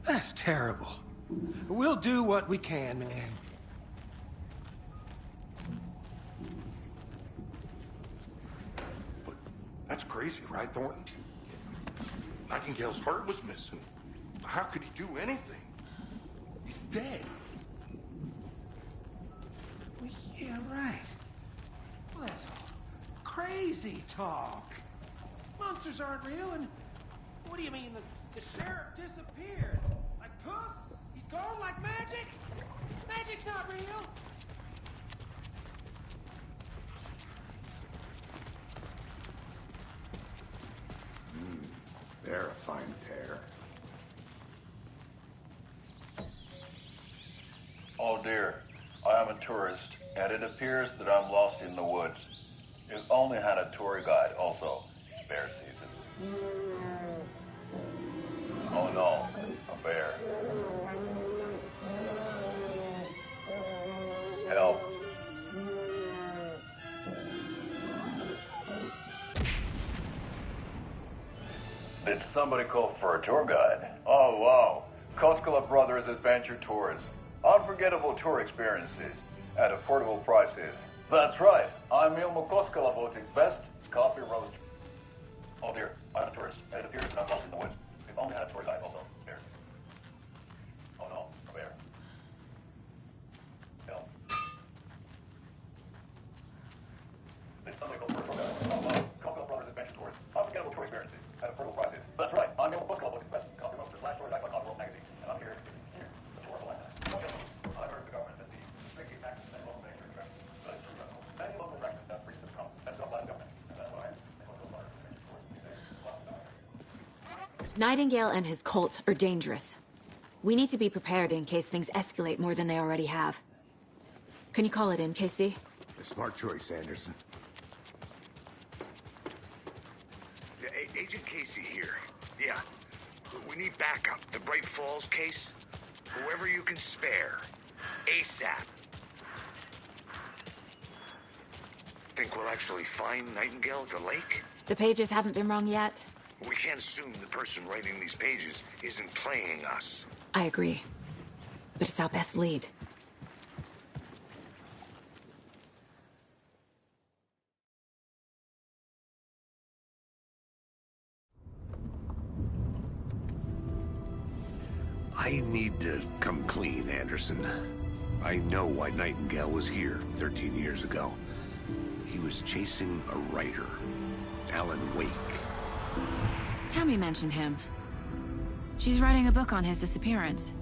That's terrible. We'll do what we can, man. But that's crazy, right, Thornton? Nightingale's heart was missing. How could he do anything? He's dead. Well, yeah, right. Well, that's all crazy talk. Monsters aren't real, and what do you mean the sheriff disappeared? Like poof? He's gone like magic? Magic's not real. They're a fine pair. Oh dear, I am a tourist, and it appears that I'm lost in the woods. You've only had a tour guide, also. It's bear season. Oh no, a bear. Help. Did somebody call for a tour guide? Oh wow, Koskela Brothers Adventure Tours. Unforgettable tour experiences at affordable prices. That's right. I'm Ilmo Koskela voting best coffee roast. Oh dear, I'm a tourist. It appears that I'm lost in the woods. We've only had a tour guide also. Bear. Oh no, a bear. at affordable prices. That's right. I'm your book club with the best coffee roasters, slash stories like Oddworld magazine. And I'm here to tour the land. I've heard the government has these tricky taxes and local management trends. But it's true. Many local practice that brings them come. That's not land government. And that's why they want to go large and towards these days. Nightingale and his cult are dangerous. We need to be prepared in case things escalate more than they already have. Can you call it in, Casey? A smart choice, Anderson. Agent Casey here. Yeah. We need backup. The Bright Falls case. Whoever you can spare. ASAP. Think we'll actually find Nightingale at the lake? The pages haven't been wrong yet. We can't assume the person writing these pages isn't playing us. I agree. But it's our best lead. I need to come clean, Anderson. I know why Nightingale was here 13 years ago. He was chasing a writer, Alan Wake. Tammy mentioned him. She's writing a book on his disappearance.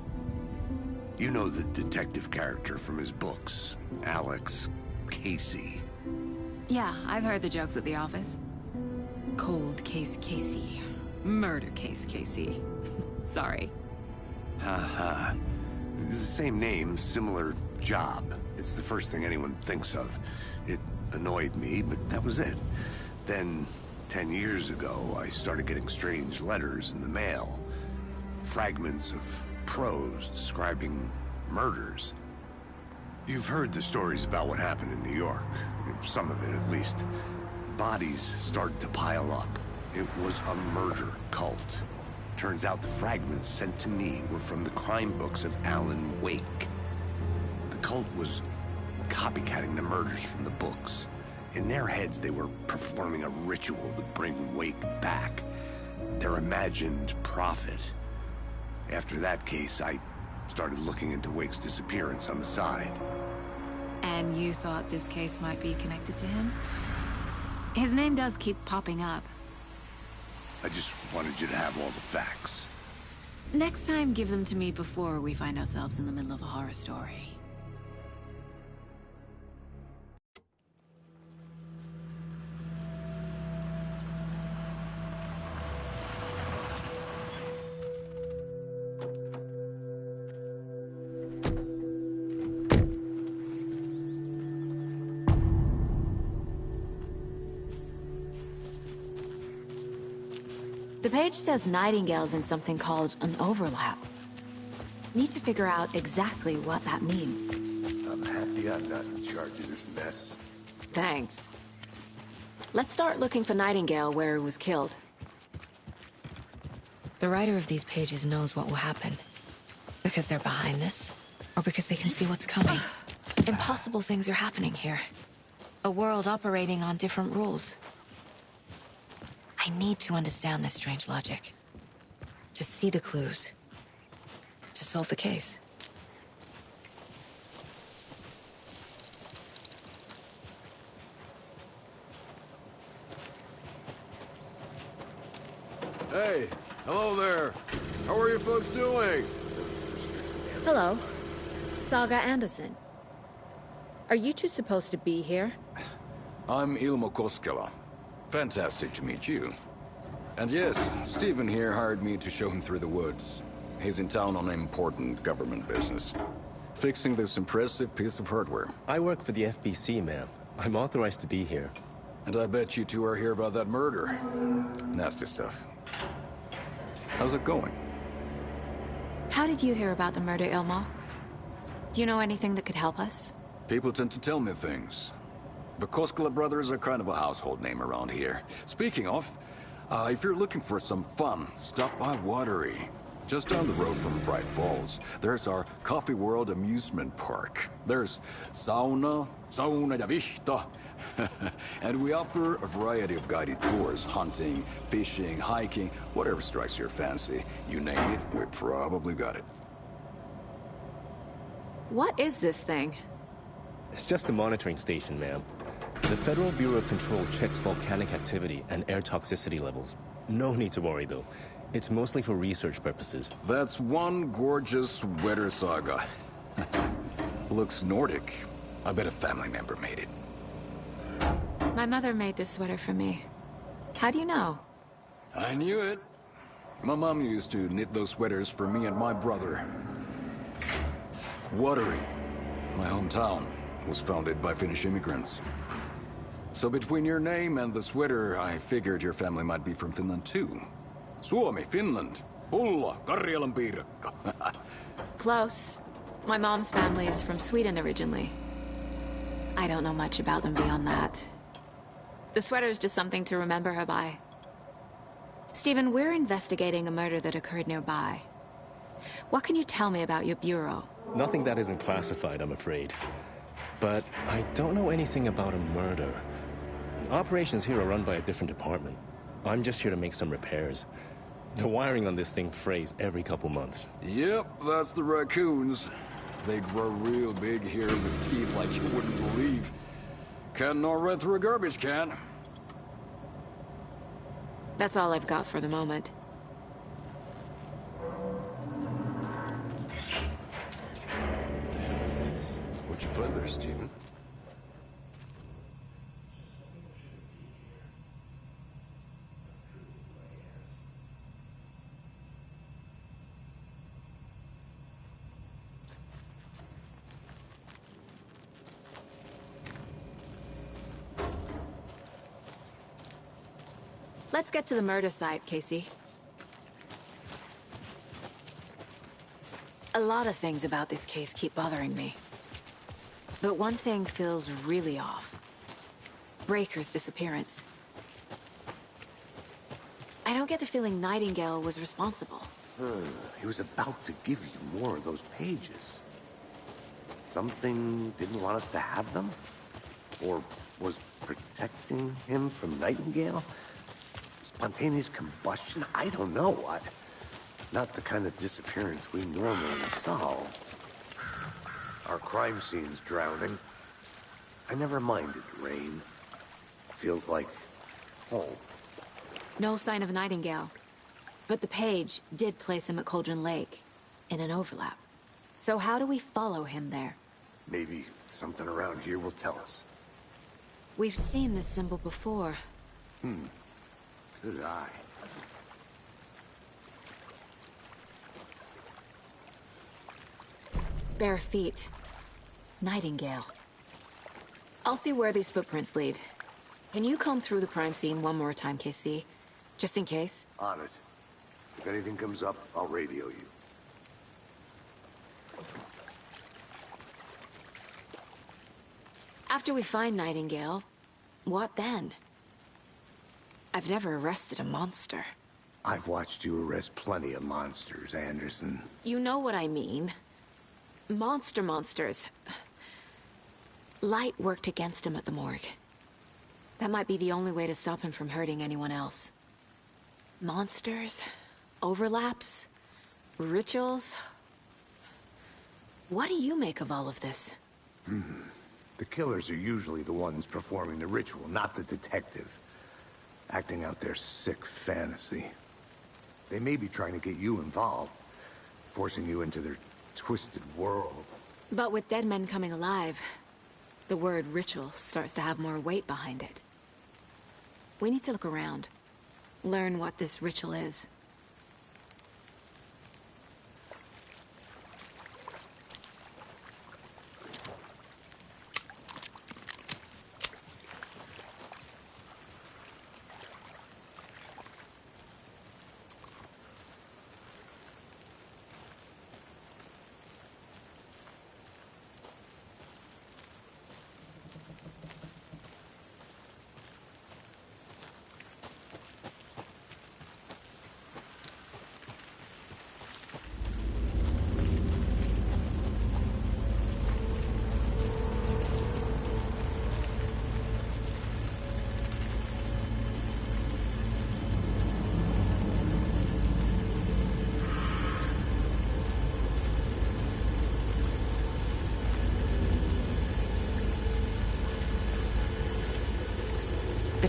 You know the detective character from his books, Alex Casey. Yeah, I've heard the jokes at the office. Cold case Casey. Murder case Casey. Sorry. Haha. It's the same name, similar job. It's the first thing anyone thinks of. It annoyed me, but that was it. Then, 10 years ago, I started getting strange letters in the mail. Fragments of prose describing murders. You've heard the stories about what happened in New York. Some of it, at least. Bodies started to pile up. It was a murder cult. Turns out the fragments sent to me were from the crime books of Alan Wake. The cult was copycatting the murders from the books. In their heads, they were performing a ritual to bring Wake back. Their imagined prophet. After that case, I started looking into Wake's disappearance on the side. And you thought this case might be connected to him? His name does keep popping up. I just wanted you to have all the facts. Next time, give them to me before we find ourselves in the middle of a horror story. The page says Nightingale's in something called an overlap. Need to figure out exactly what that means. I'm happy I'm not in charge of this mess. Thanks. Let's start looking for Nightingale where he was killed. The writer of these pages knows what will happen. Because they're behind this, or because they can see what's coming. Impossible things are happening here. A world operating on different rules. I need to understand this strange logic. To see the clues. To solve the case. Hey, hello there. How are you folks doing? Hello. Saga Anderson. Are you two supposed to be here? I'm Ilmo Koskela. Fantastic to meet you. And yes, Stephen here hired me to show him through the woods. He's in town on important government business. Fixing this impressive piece of hardware. I work for the FBC, ma'am. I'm authorized to be here. And I bet you two are here about that murder. Nasty stuff. How's it going? How did you hear about the murder, Ilmo? Do you know anything that could help us? People tend to tell me things. The Koskela brothers are kind of a household name around here. Speaking of, if you're looking for some fun, stop by Watery. Just down the road from Bright Falls, there's our Coffee World amusement park. There's sauna da vista, and we offer a variety of guided tours, hunting, fishing, hiking, whatever strikes your fancy. You name it, we probably got it. What is this thing? It's just a monitoring station, ma'am. The Federal Bureau of Control checks volcanic activity and air toxicity levels. No need to worry, though. It's mostly for research purposes. That's one gorgeous sweater saga. Looks Nordic. I bet a family member made it. My mother made this sweater for me. How do you know? I knew it. My mom used to knit those sweaters for me and my brother. Watery, my hometown, was founded by Finnish immigrants. So between your name and the sweater, I figured your family might be from Finland too. Suomi, Finland. Pulla, Karjalan piirakka. Close. My mom's family is from Sweden originally. I don't know much about them beyond that. The sweater is just something to remember her by. Stephen, we're investigating a murder that occurred nearby. What can you tell me about your bureau? Nothing that isn't classified, I'm afraid. But I don't know anything about a murder. Operations here are run by a different department. I'm just here to make some repairs. The wiring on this thing frays every couple months. Yep, that's the raccoons. They grow real big here with teeth like you wouldn't believe. Can't nor run through a garbage can. That's all I've got for the moment. What the hell is this? What'd you find there, Stephen? Let's get to the murder site, Casey. A lot of things about this case keep bothering me. But one thing feels really off. Breaker's disappearance. I don't get the feeling Nightingale was responsible. He was about to give you more of those pages. Something didn't want us to have them? Or was protecting him from Nightingale? Spontaneous combustion? I don't know. Not the kind of disappearance we normally solve. Our crime scene's drowning. I never minded rain. Feels like home. No sign of Nightingale. But the page did place him at Cauldron Lake, in an overlap. So how do we follow him there? Maybe something around here will tell us. We've seen this symbol before. Good eye. Bare feet. Nightingale. I'll see where these footprints lead. Can you comb through the crime scene one more time, KC? Just in case? On it. If anything comes up, I'll radio you. After we find Nightingale, what then? I've never arrested a monster. I've watched you arrest plenty of monsters, Anderson. You know what I mean. Monsters. Light worked against him at the morgue. That might be the only way to stop him from hurting anyone else. Monsters? Overlaps? Rituals? What do you make of all of this? The killers are usually the ones performing the ritual, not the detective. Acting out their sick fantasy. They may be trying to get you involved, forcing you into their twisted world. But with dead men coming alive, the word ritual starts to have more weight behind it. We need to look around, learn what this ritual is.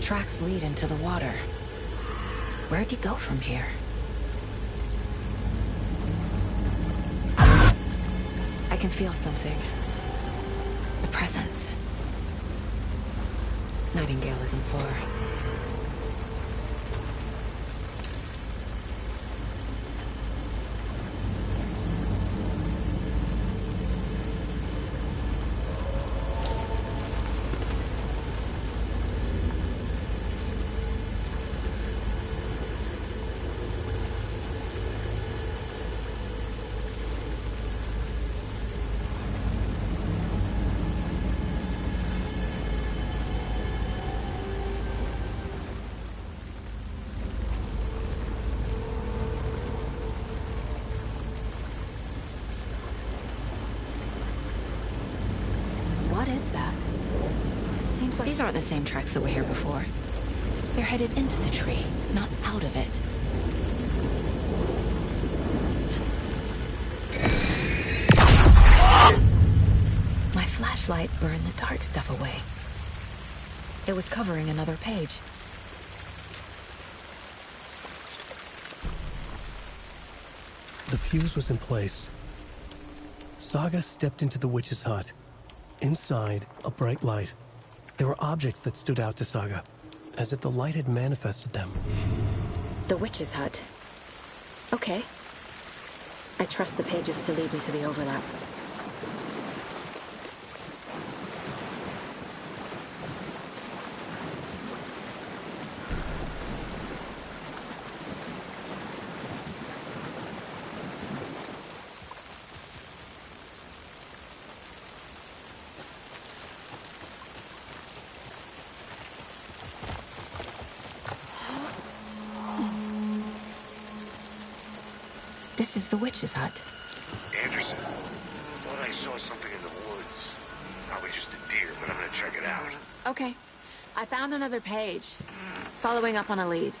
The tracks lead into the water. Where'd he go from here? I can feel something. A presence. Nightingale isn't far. What is that? Seems like these aren't the same tracks that were here before. They're headed into the tree, not out of it. My flashlight burned the dark stuff away. It was covering another page. The fuse was in place. Saga stepped into the witch's hut. Inside, a bright light. There were objects that stood out to Saga, as if the light had manifested them. The witch's hut. Okay. I trust the pages to lead me to the overlap. This is the witch's hut. Anderson, thought I saw something in the woods. Probably just a deer, but I'm gonna check it out. Okay. I found another page. Following up on a lead.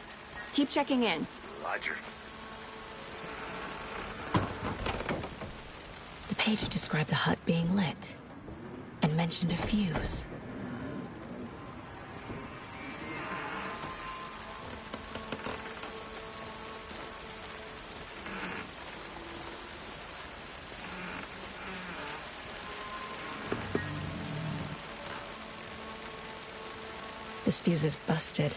Keep checking in. Roger. The page described the hut being lit, and mentioned a fuse. This fuse is busted.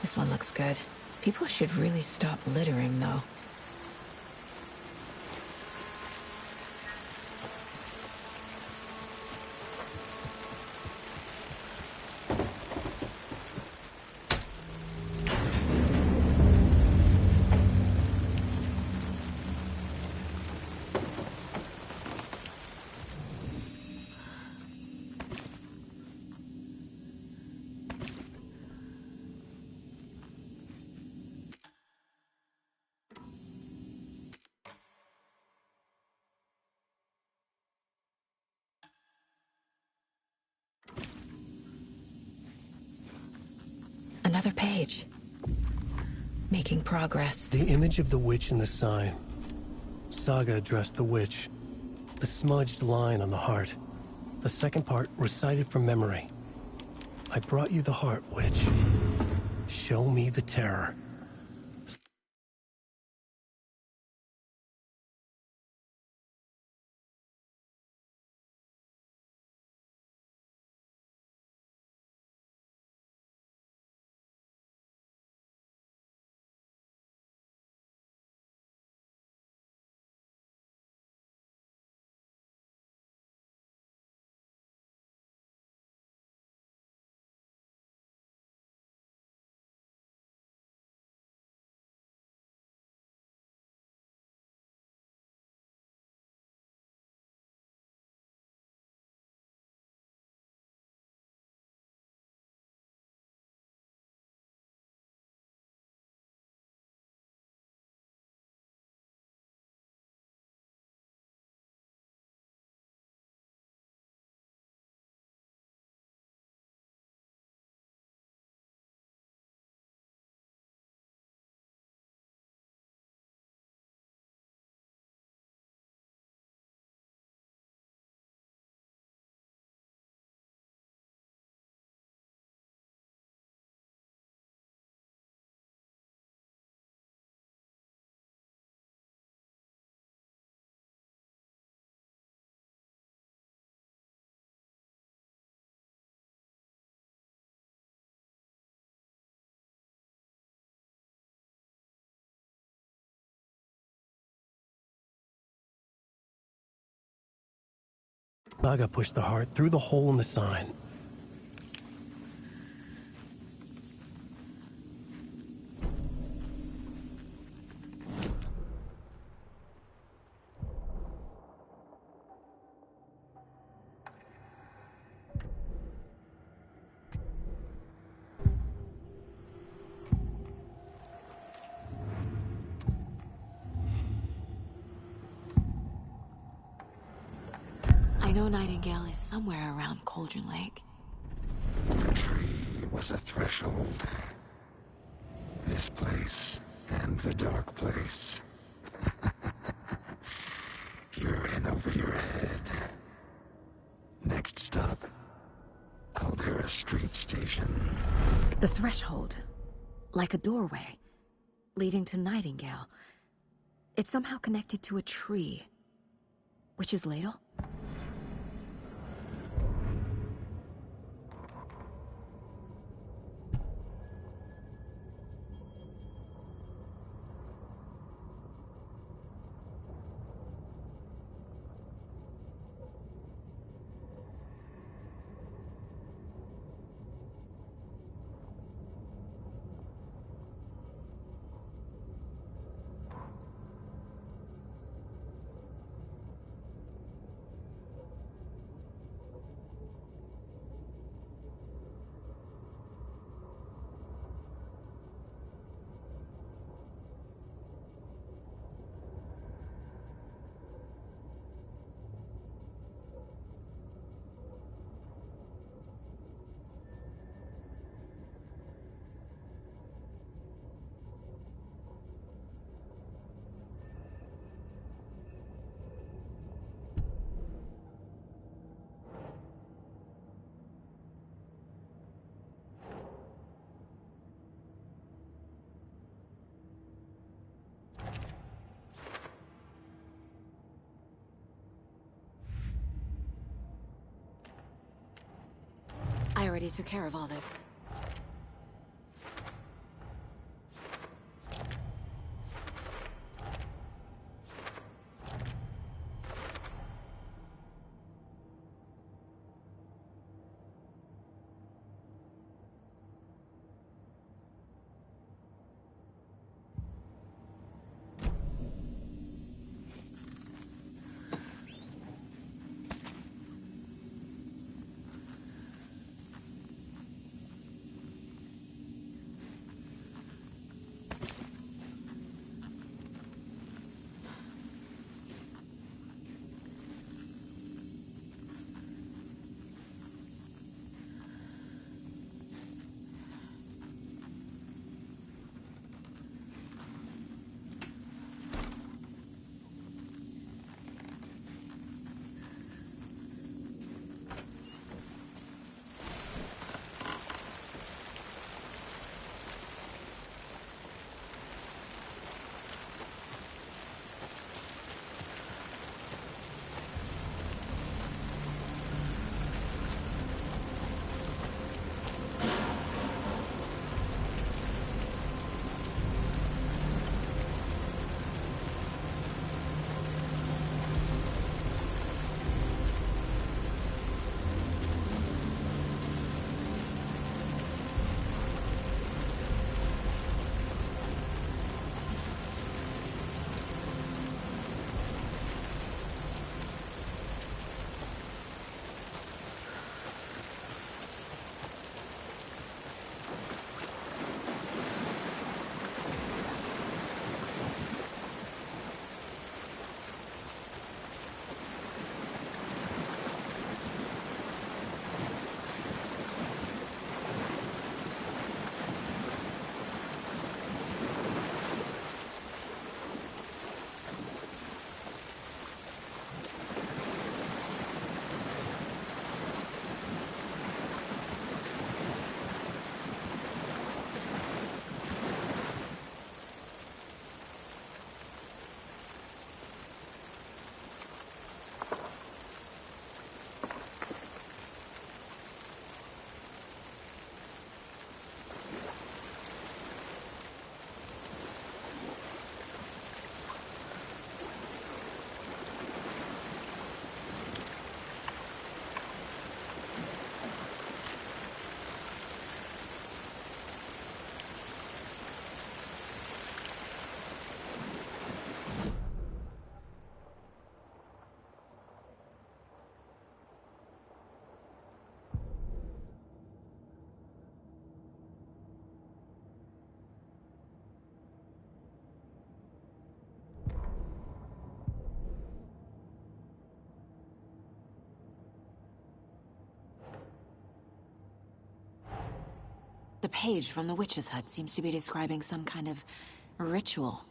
This one looks good. People should really stop littering, though. Another page. Making progress. The image of the witch in the sign. Saga addressed the witch. The smudged line on the heart. The second part recited from memory. I brought you the heart, witch. Show me the terror. Baga pushed the heart through the hole in the sign. I know Nightingale is somewhere around Cauldron Lake. The tree was a threshold. This place and the dark place. You're in over your head. Next stop, Caldera Street Station. The threshold. Like a doorway. Leading to Nightingale. It's somehow connected to a tree. Witch's Ladle? I already took care of all this. The page from the witch's hut seems to be describing some kind of ritual.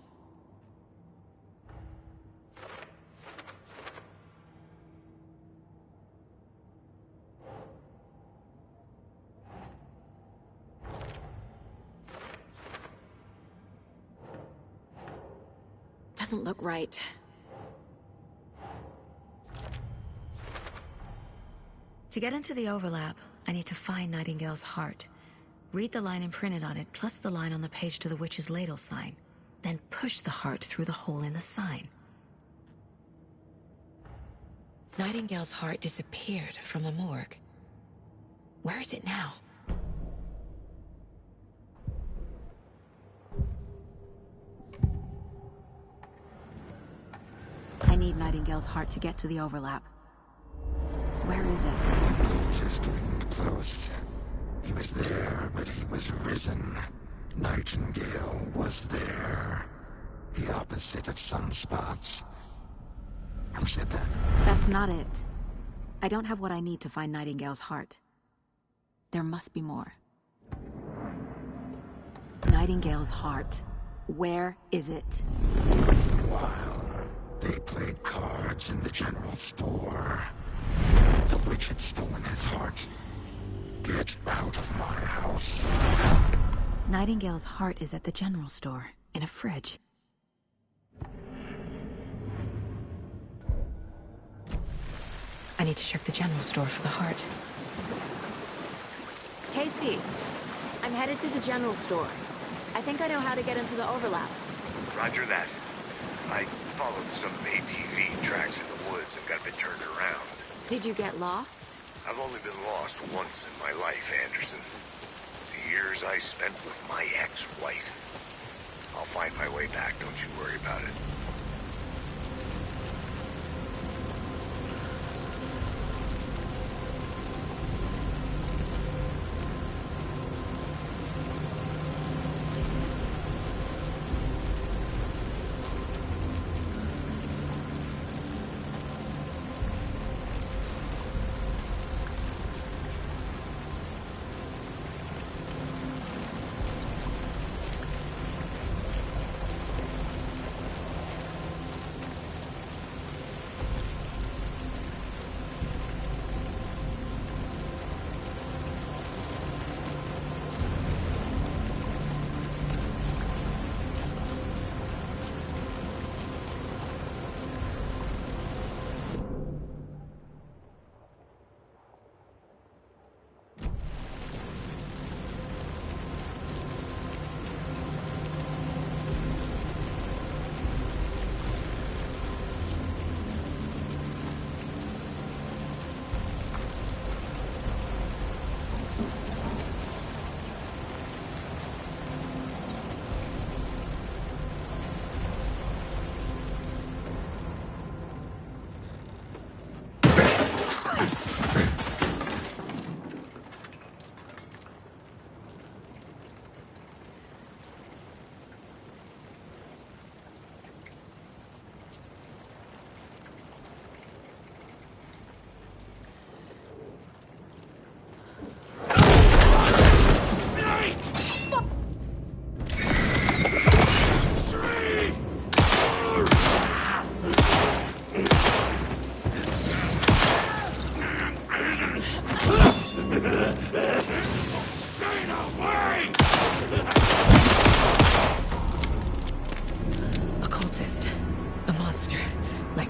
Doesn't look right. To get into the overlap, I need to find Nightingale's heart. Read the line imprinted on it, plus the line on the page to the witch's ladle sign. Then push the heart through the hole in the sign. Nightingale's heart disappeared from the morgue. Where is it now? I need Nightingale's heart to get to the overlap. Where is it? The cultist leaned close. He was there, but he was risen. Nightingale was there. The opposite of sunspots. Who said that? That's not it. I don't have what I need to find Nightingale's heart. There must be more. Nightingale's heart. Where is it? While they played cards in the general store, the witch had stolen his heart. Get out of my house. Nightingale's heart is at the general store, in a fridge. I need to check the general store for the heart. Casey, I'm headed to the general store. I think I know how to get into the overlap. Roger that. I followed some ATV tracks in the woods and got a bit turned around. Did you get lost? I've only been lost once in my life, Anderson. The years I spent with my ex-wife. I'll find my way back, don't you worry about it.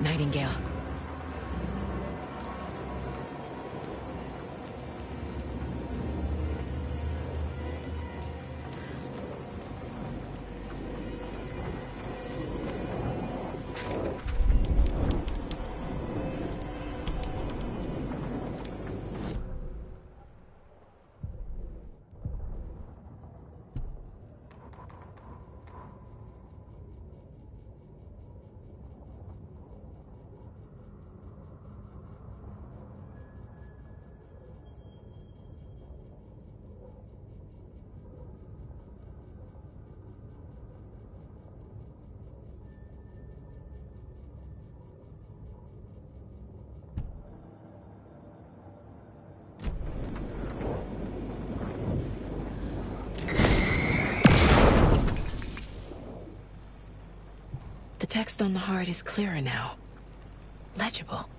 Nightingale. text on the heart is clearer now. Legible.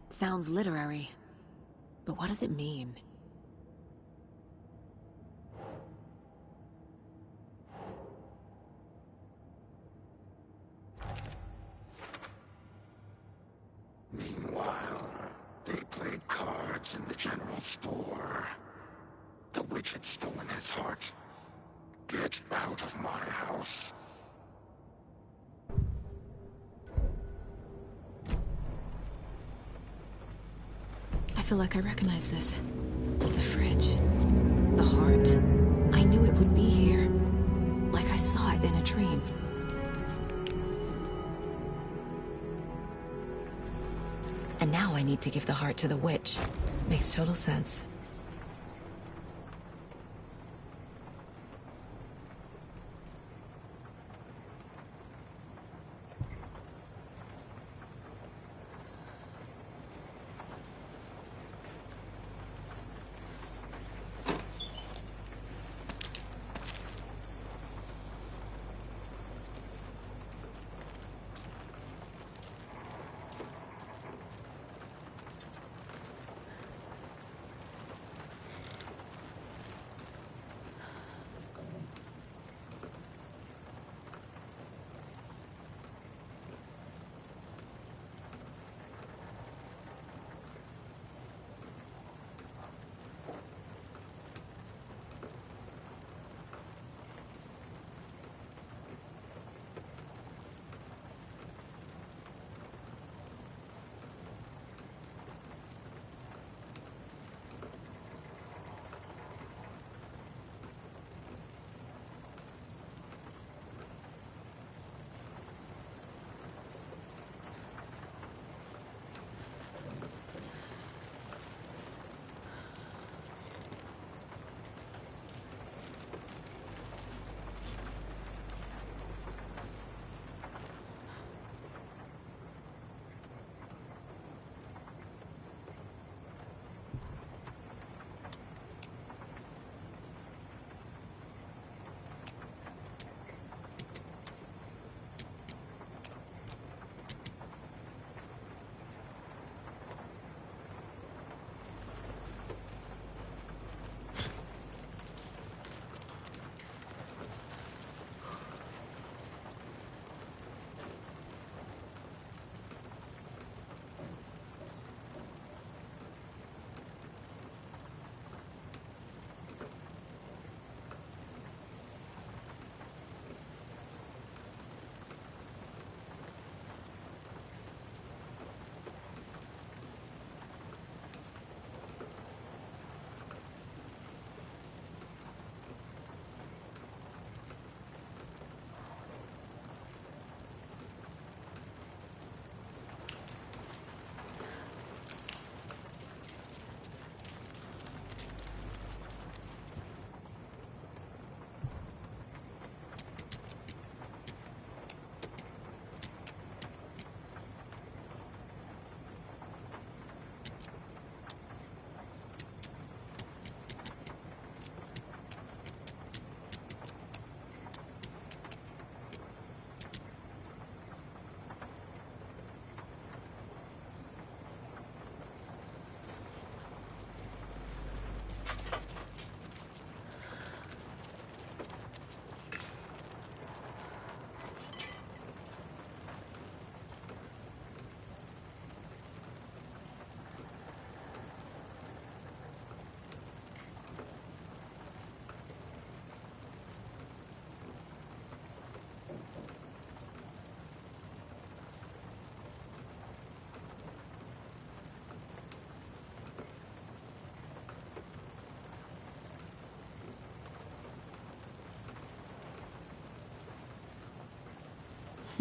Sounds literary, but what does it mean? Meanwhile, they played cards in the general store. The witch had stolen his heart. Get out of my house. I feel like I recognize this. The fridge. The heart. I knew it would be here. Like I saw it in a dream. And now I need to give the heart to the witch. Makes total sense.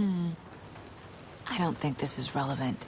I don't think this is relevant.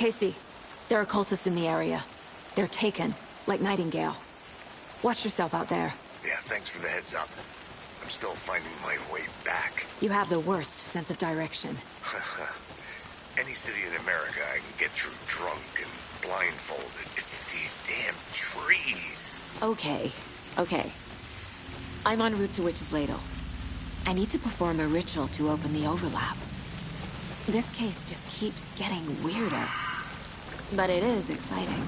Casey, there are cultists in the area. They're taken, like Nightingale. Watch yourself out there. Yeah, thanks for the heads up. I'm still finding my way back. You have the worst sense of direction. Any city in America I can get through drunk and blindfolded. It's these damn trees. Okay. I'm en route to Witch's Ladle. I need to perform a ritual to open the overlap. This case just keeps getting weirder. But it is exciting.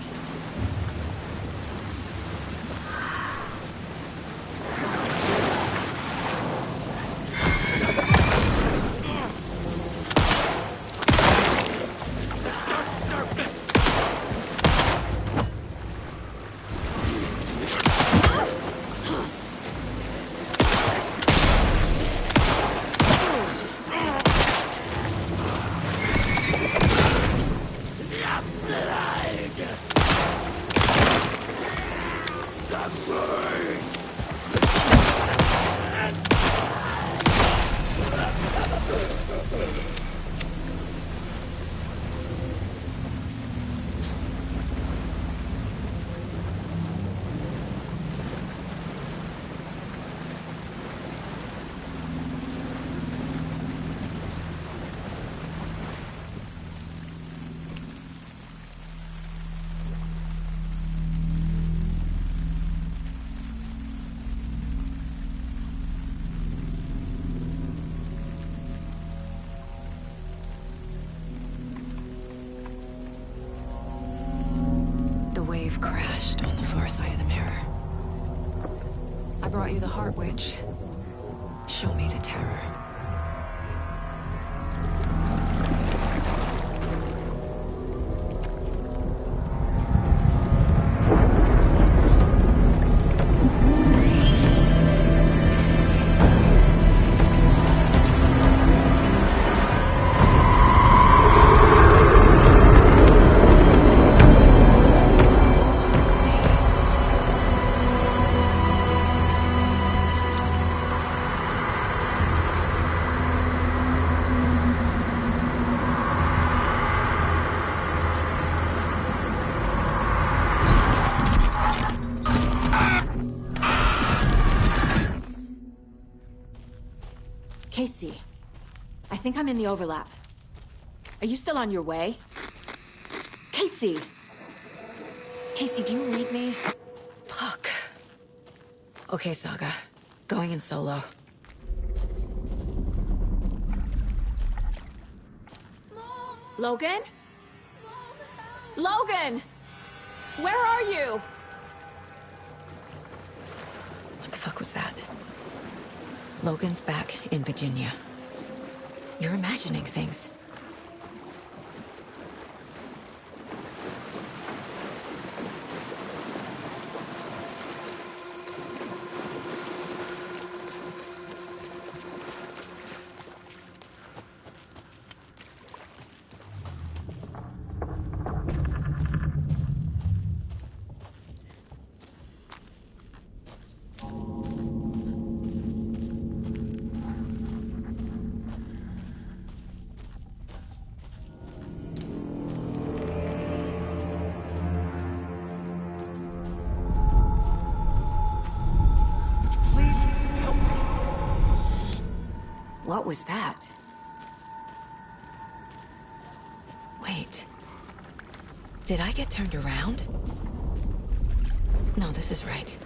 Crashed on the far side of the mirror. I brought you the Heart Witch. Show me the terror. Casey, I think I'm in the overlap. Are you still on your way? Casey! Casey, do you read me? Fuck. Okay, Saga. Going in solo. Logan? Logan! Where are you? What the fuck was that? Logan's back in Virginia. You're imagining things. What was that? Wait. Did I get turned around? No, this is right.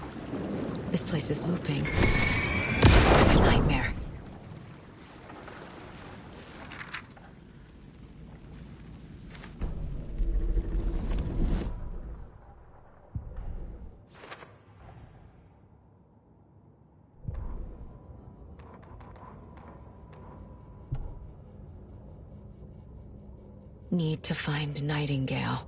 This place is looping. Like a nightmare. Need to find Nightingale.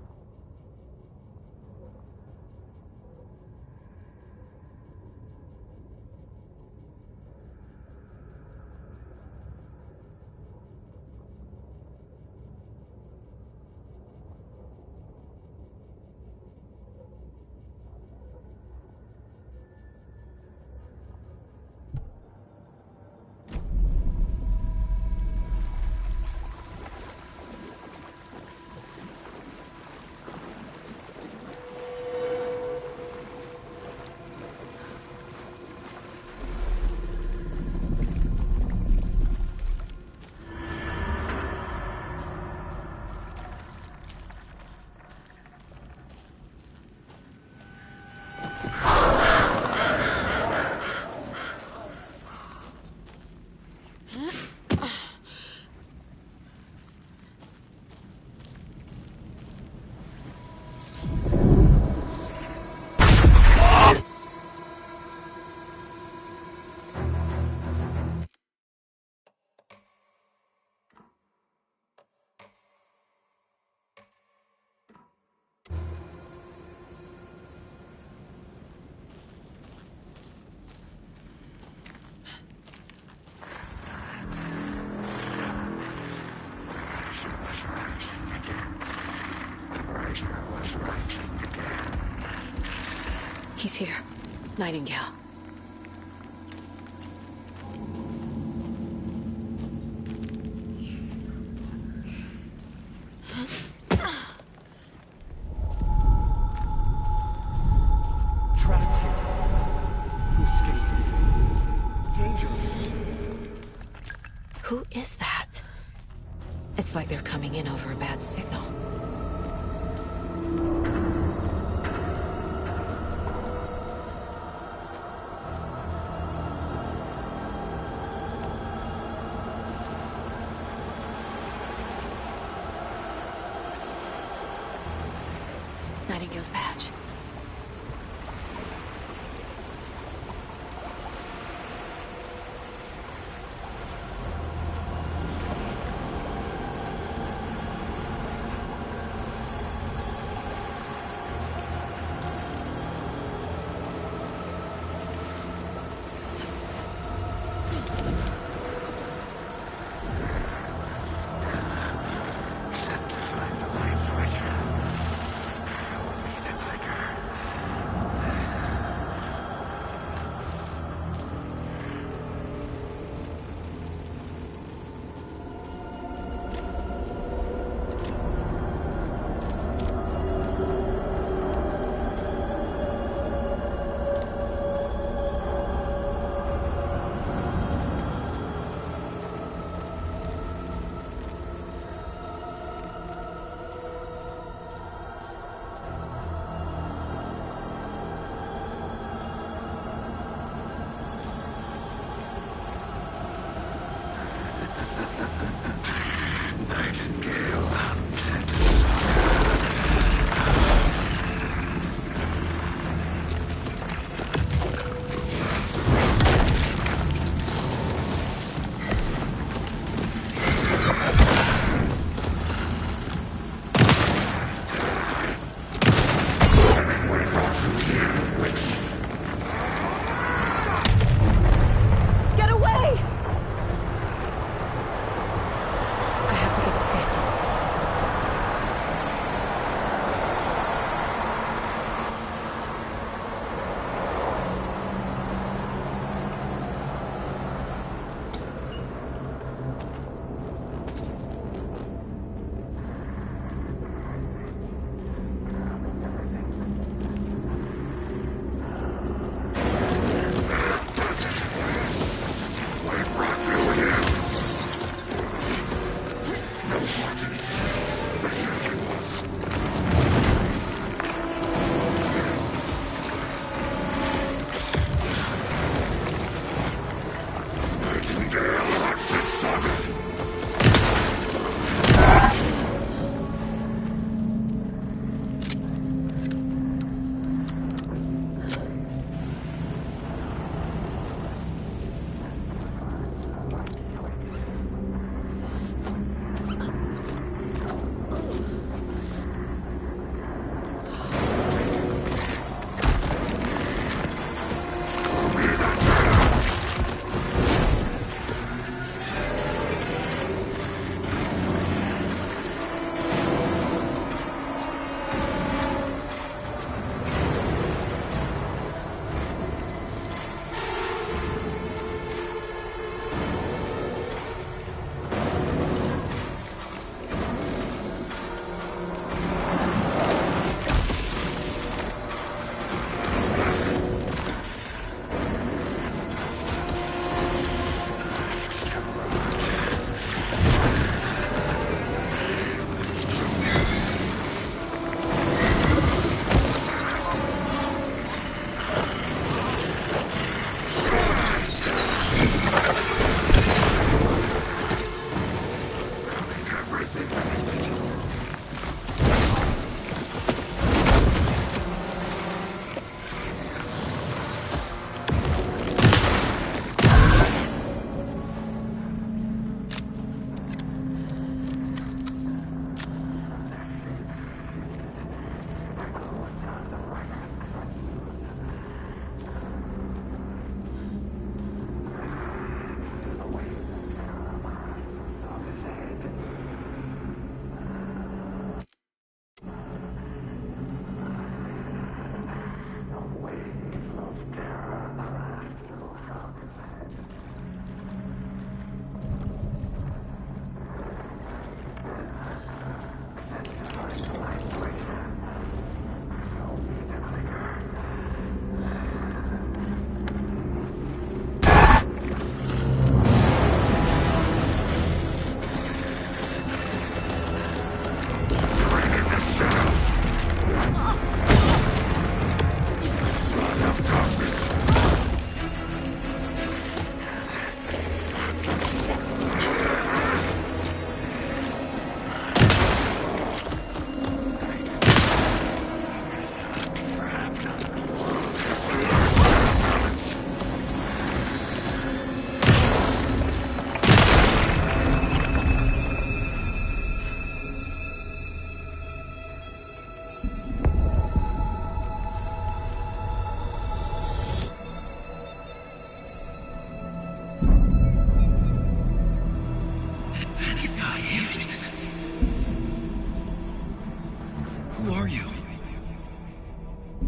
He's here. Nightingale. Trapped here. Who escaped? Danger. Who is that? It's like they're coming in over a bad signal. Nightingale's badge. Set to find the light switch. I'll read it like a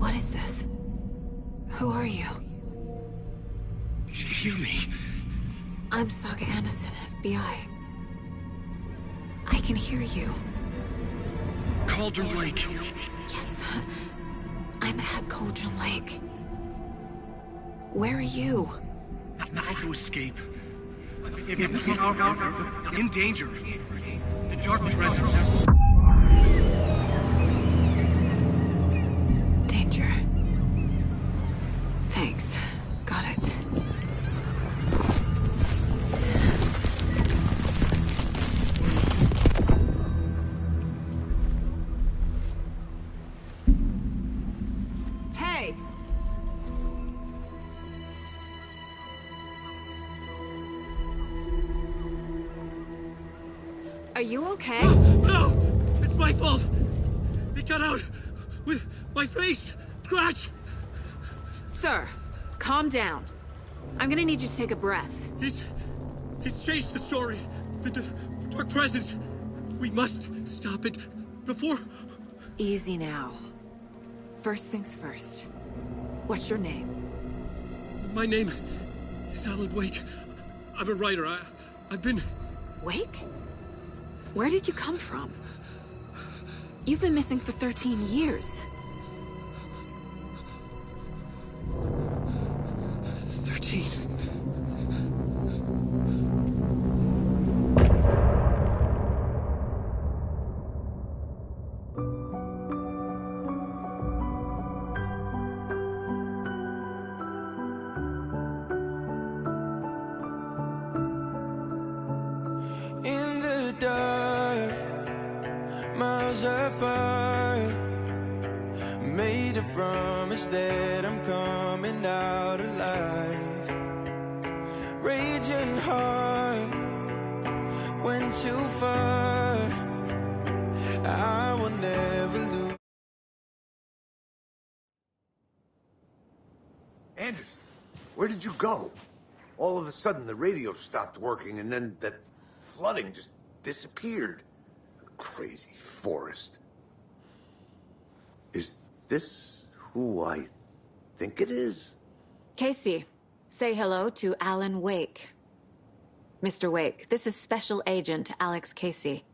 What is this? Who are you? You hear me? I'm Saga Anderson, FBI. I can hear you. Cauldron Lake. Yes, I'm at Cauldron Lake. Where are you? How to escape. In danger. The Dark Presence. Danger. Thanks. Got it. Hey! Are you okay? No! It's my fault! It got out with my face! Scratch! Sir, calm down. I'm gonna need you to take a breath. He's changed the story. The Dark Presence. We must stop it before... Easy now. First things first. What's your name? My name is Alan Wake. I'm a writer. I've been... Wake? Where did you come from? You've been missing for 13 years. 13. In the dark, miles apart, made a promise that I'm coming out alive. Raging heart, went too far, I will never lose. Anderson, where did you go? All of a sudden, the radio stopped working, and then that flooding just disappeared. Crazy forest. Is this who I think it is? Casey, say hello to Alan Wake. Mr. Wake, this is Special Agent Alex Casey.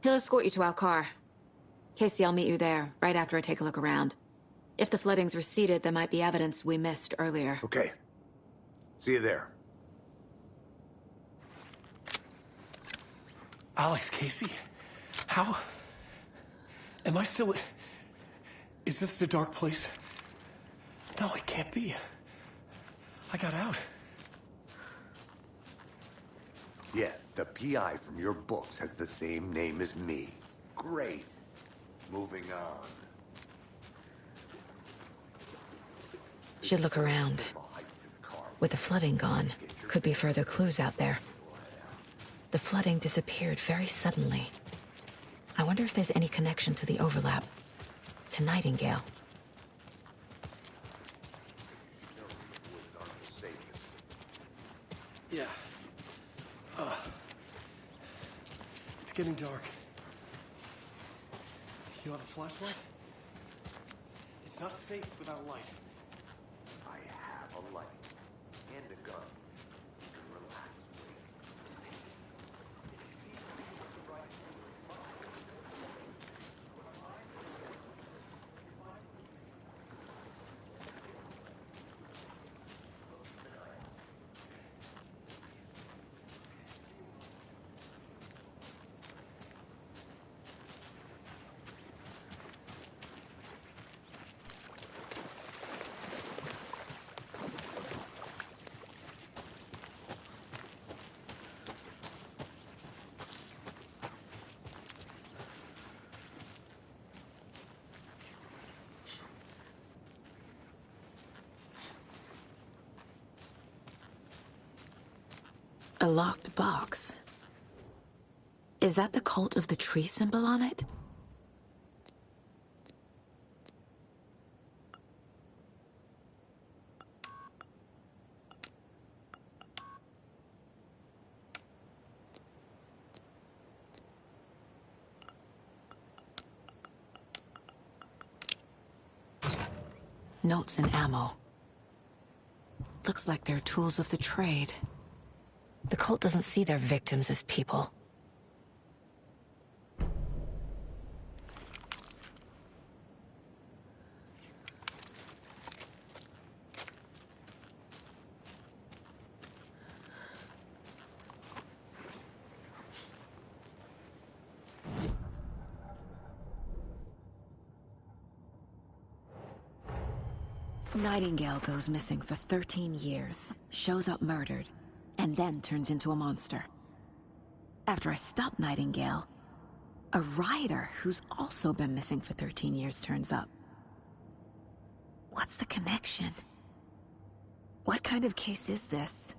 He'll escort you to our car. Casey, I'll meet you there, right after I take a look around. If the flooding's receded, there might be evidence we missed earlier. Okay. See you there. Alex Casey? How? Am I still... Is this the dark place? No, it can't be. I got out. Yeah, the PI from your books has the same name as me. Great. Moving on. Should look around. With the flooding gone, could be further clues out there. The flooding disappeared very suddenly. I wonder if there's any connection to the overlap. To Nightingale. Yeah. It's getting dark. You want a flashlight? It's not safe without a light. I have a light and a gun. You can relax, Wake. A locked box. Is that the cult of the tree symbol on it? Notes and ammo. Looks like they're tools of the trade. The cult doesn't see their victims as people. Nightingale goes missing for 13 years, shows up murdered, and then turns into a monster. After I stop Nightingale, a rider who's also been missing for 13 years turns up. What's the connection? What kind of case is this?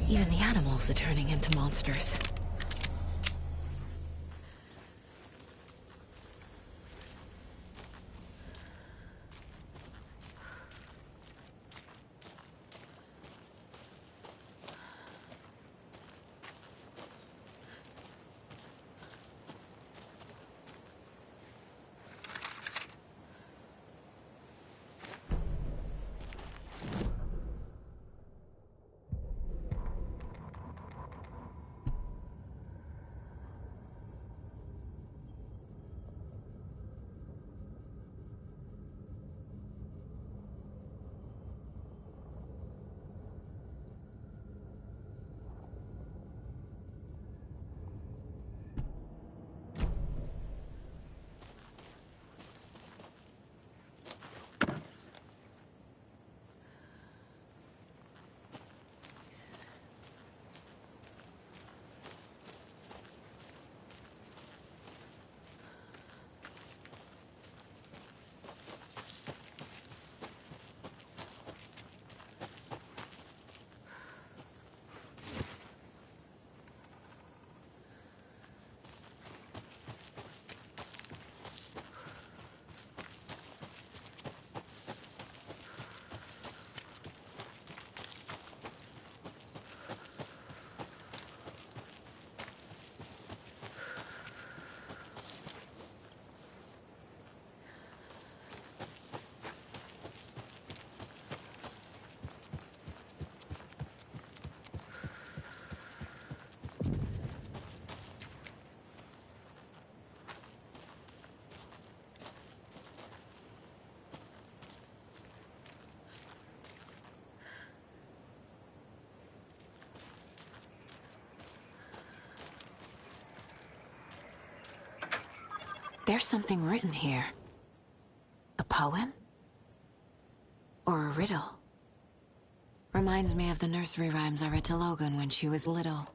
Even the animals are turning into monsters. There's something written here. A poem? Or a riddle? Reminds me of the nursery rhymes I read to Logan when she was little.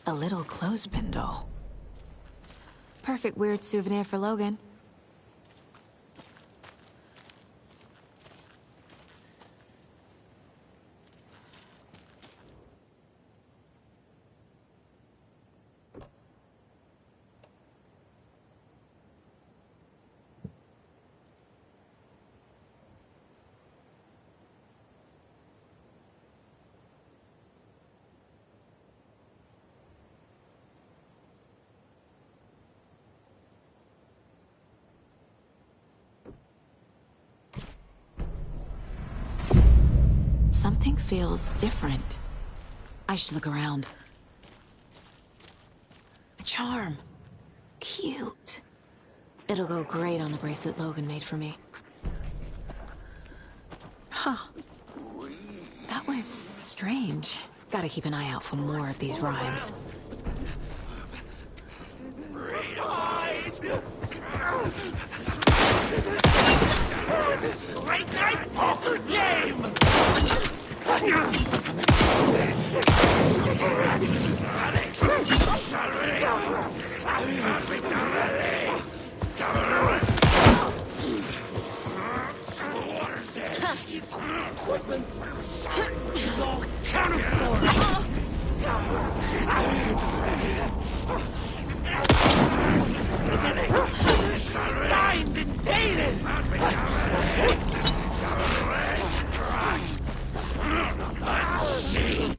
A little clothespin doll. Perfect weird souvenir for Logan. Something feels different. I should look around. A charm. Cute. It'll go great on the bracelet Logan made for me. Huh. That was strange. Gotta keep an eye out for more of these rhymes. Late night poker game! Equipment is all counted for. Signed and dated. Let's see.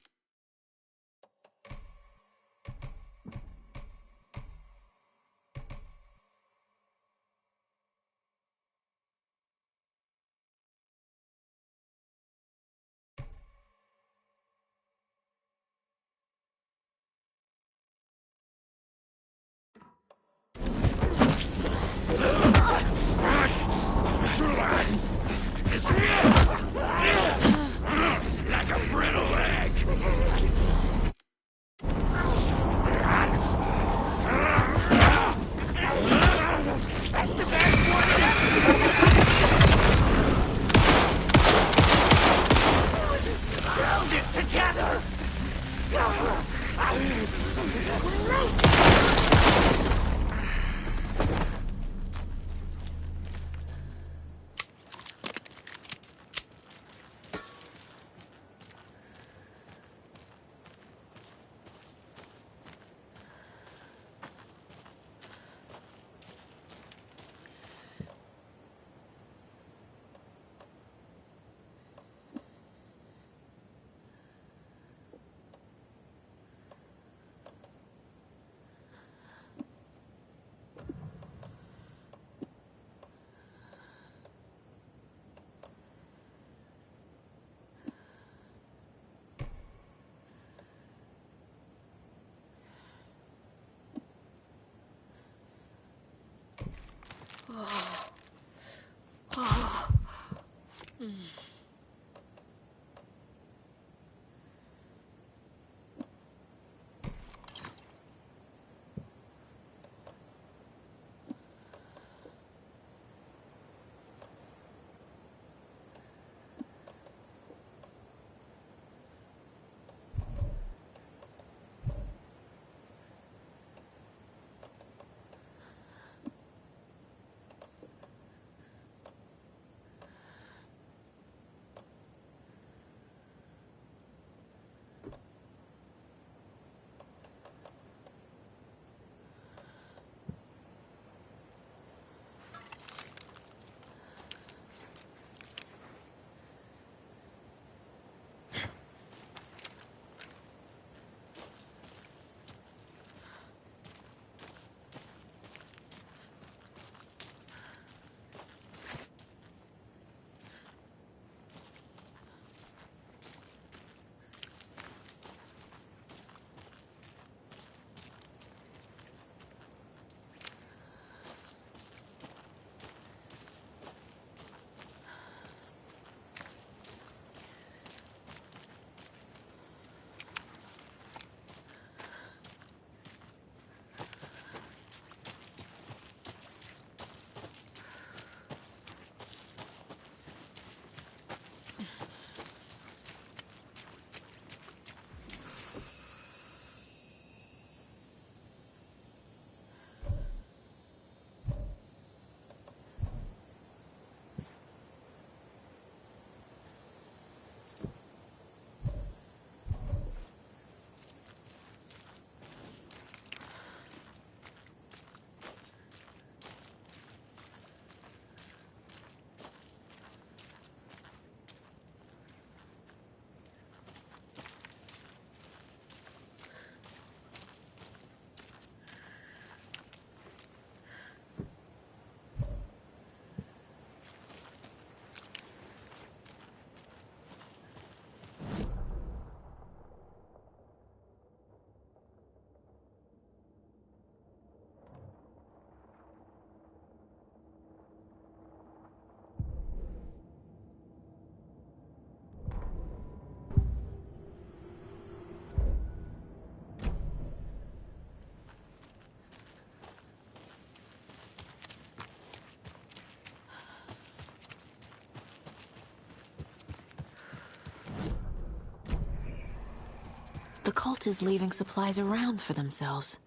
The cult is leaving supplies around for themselves.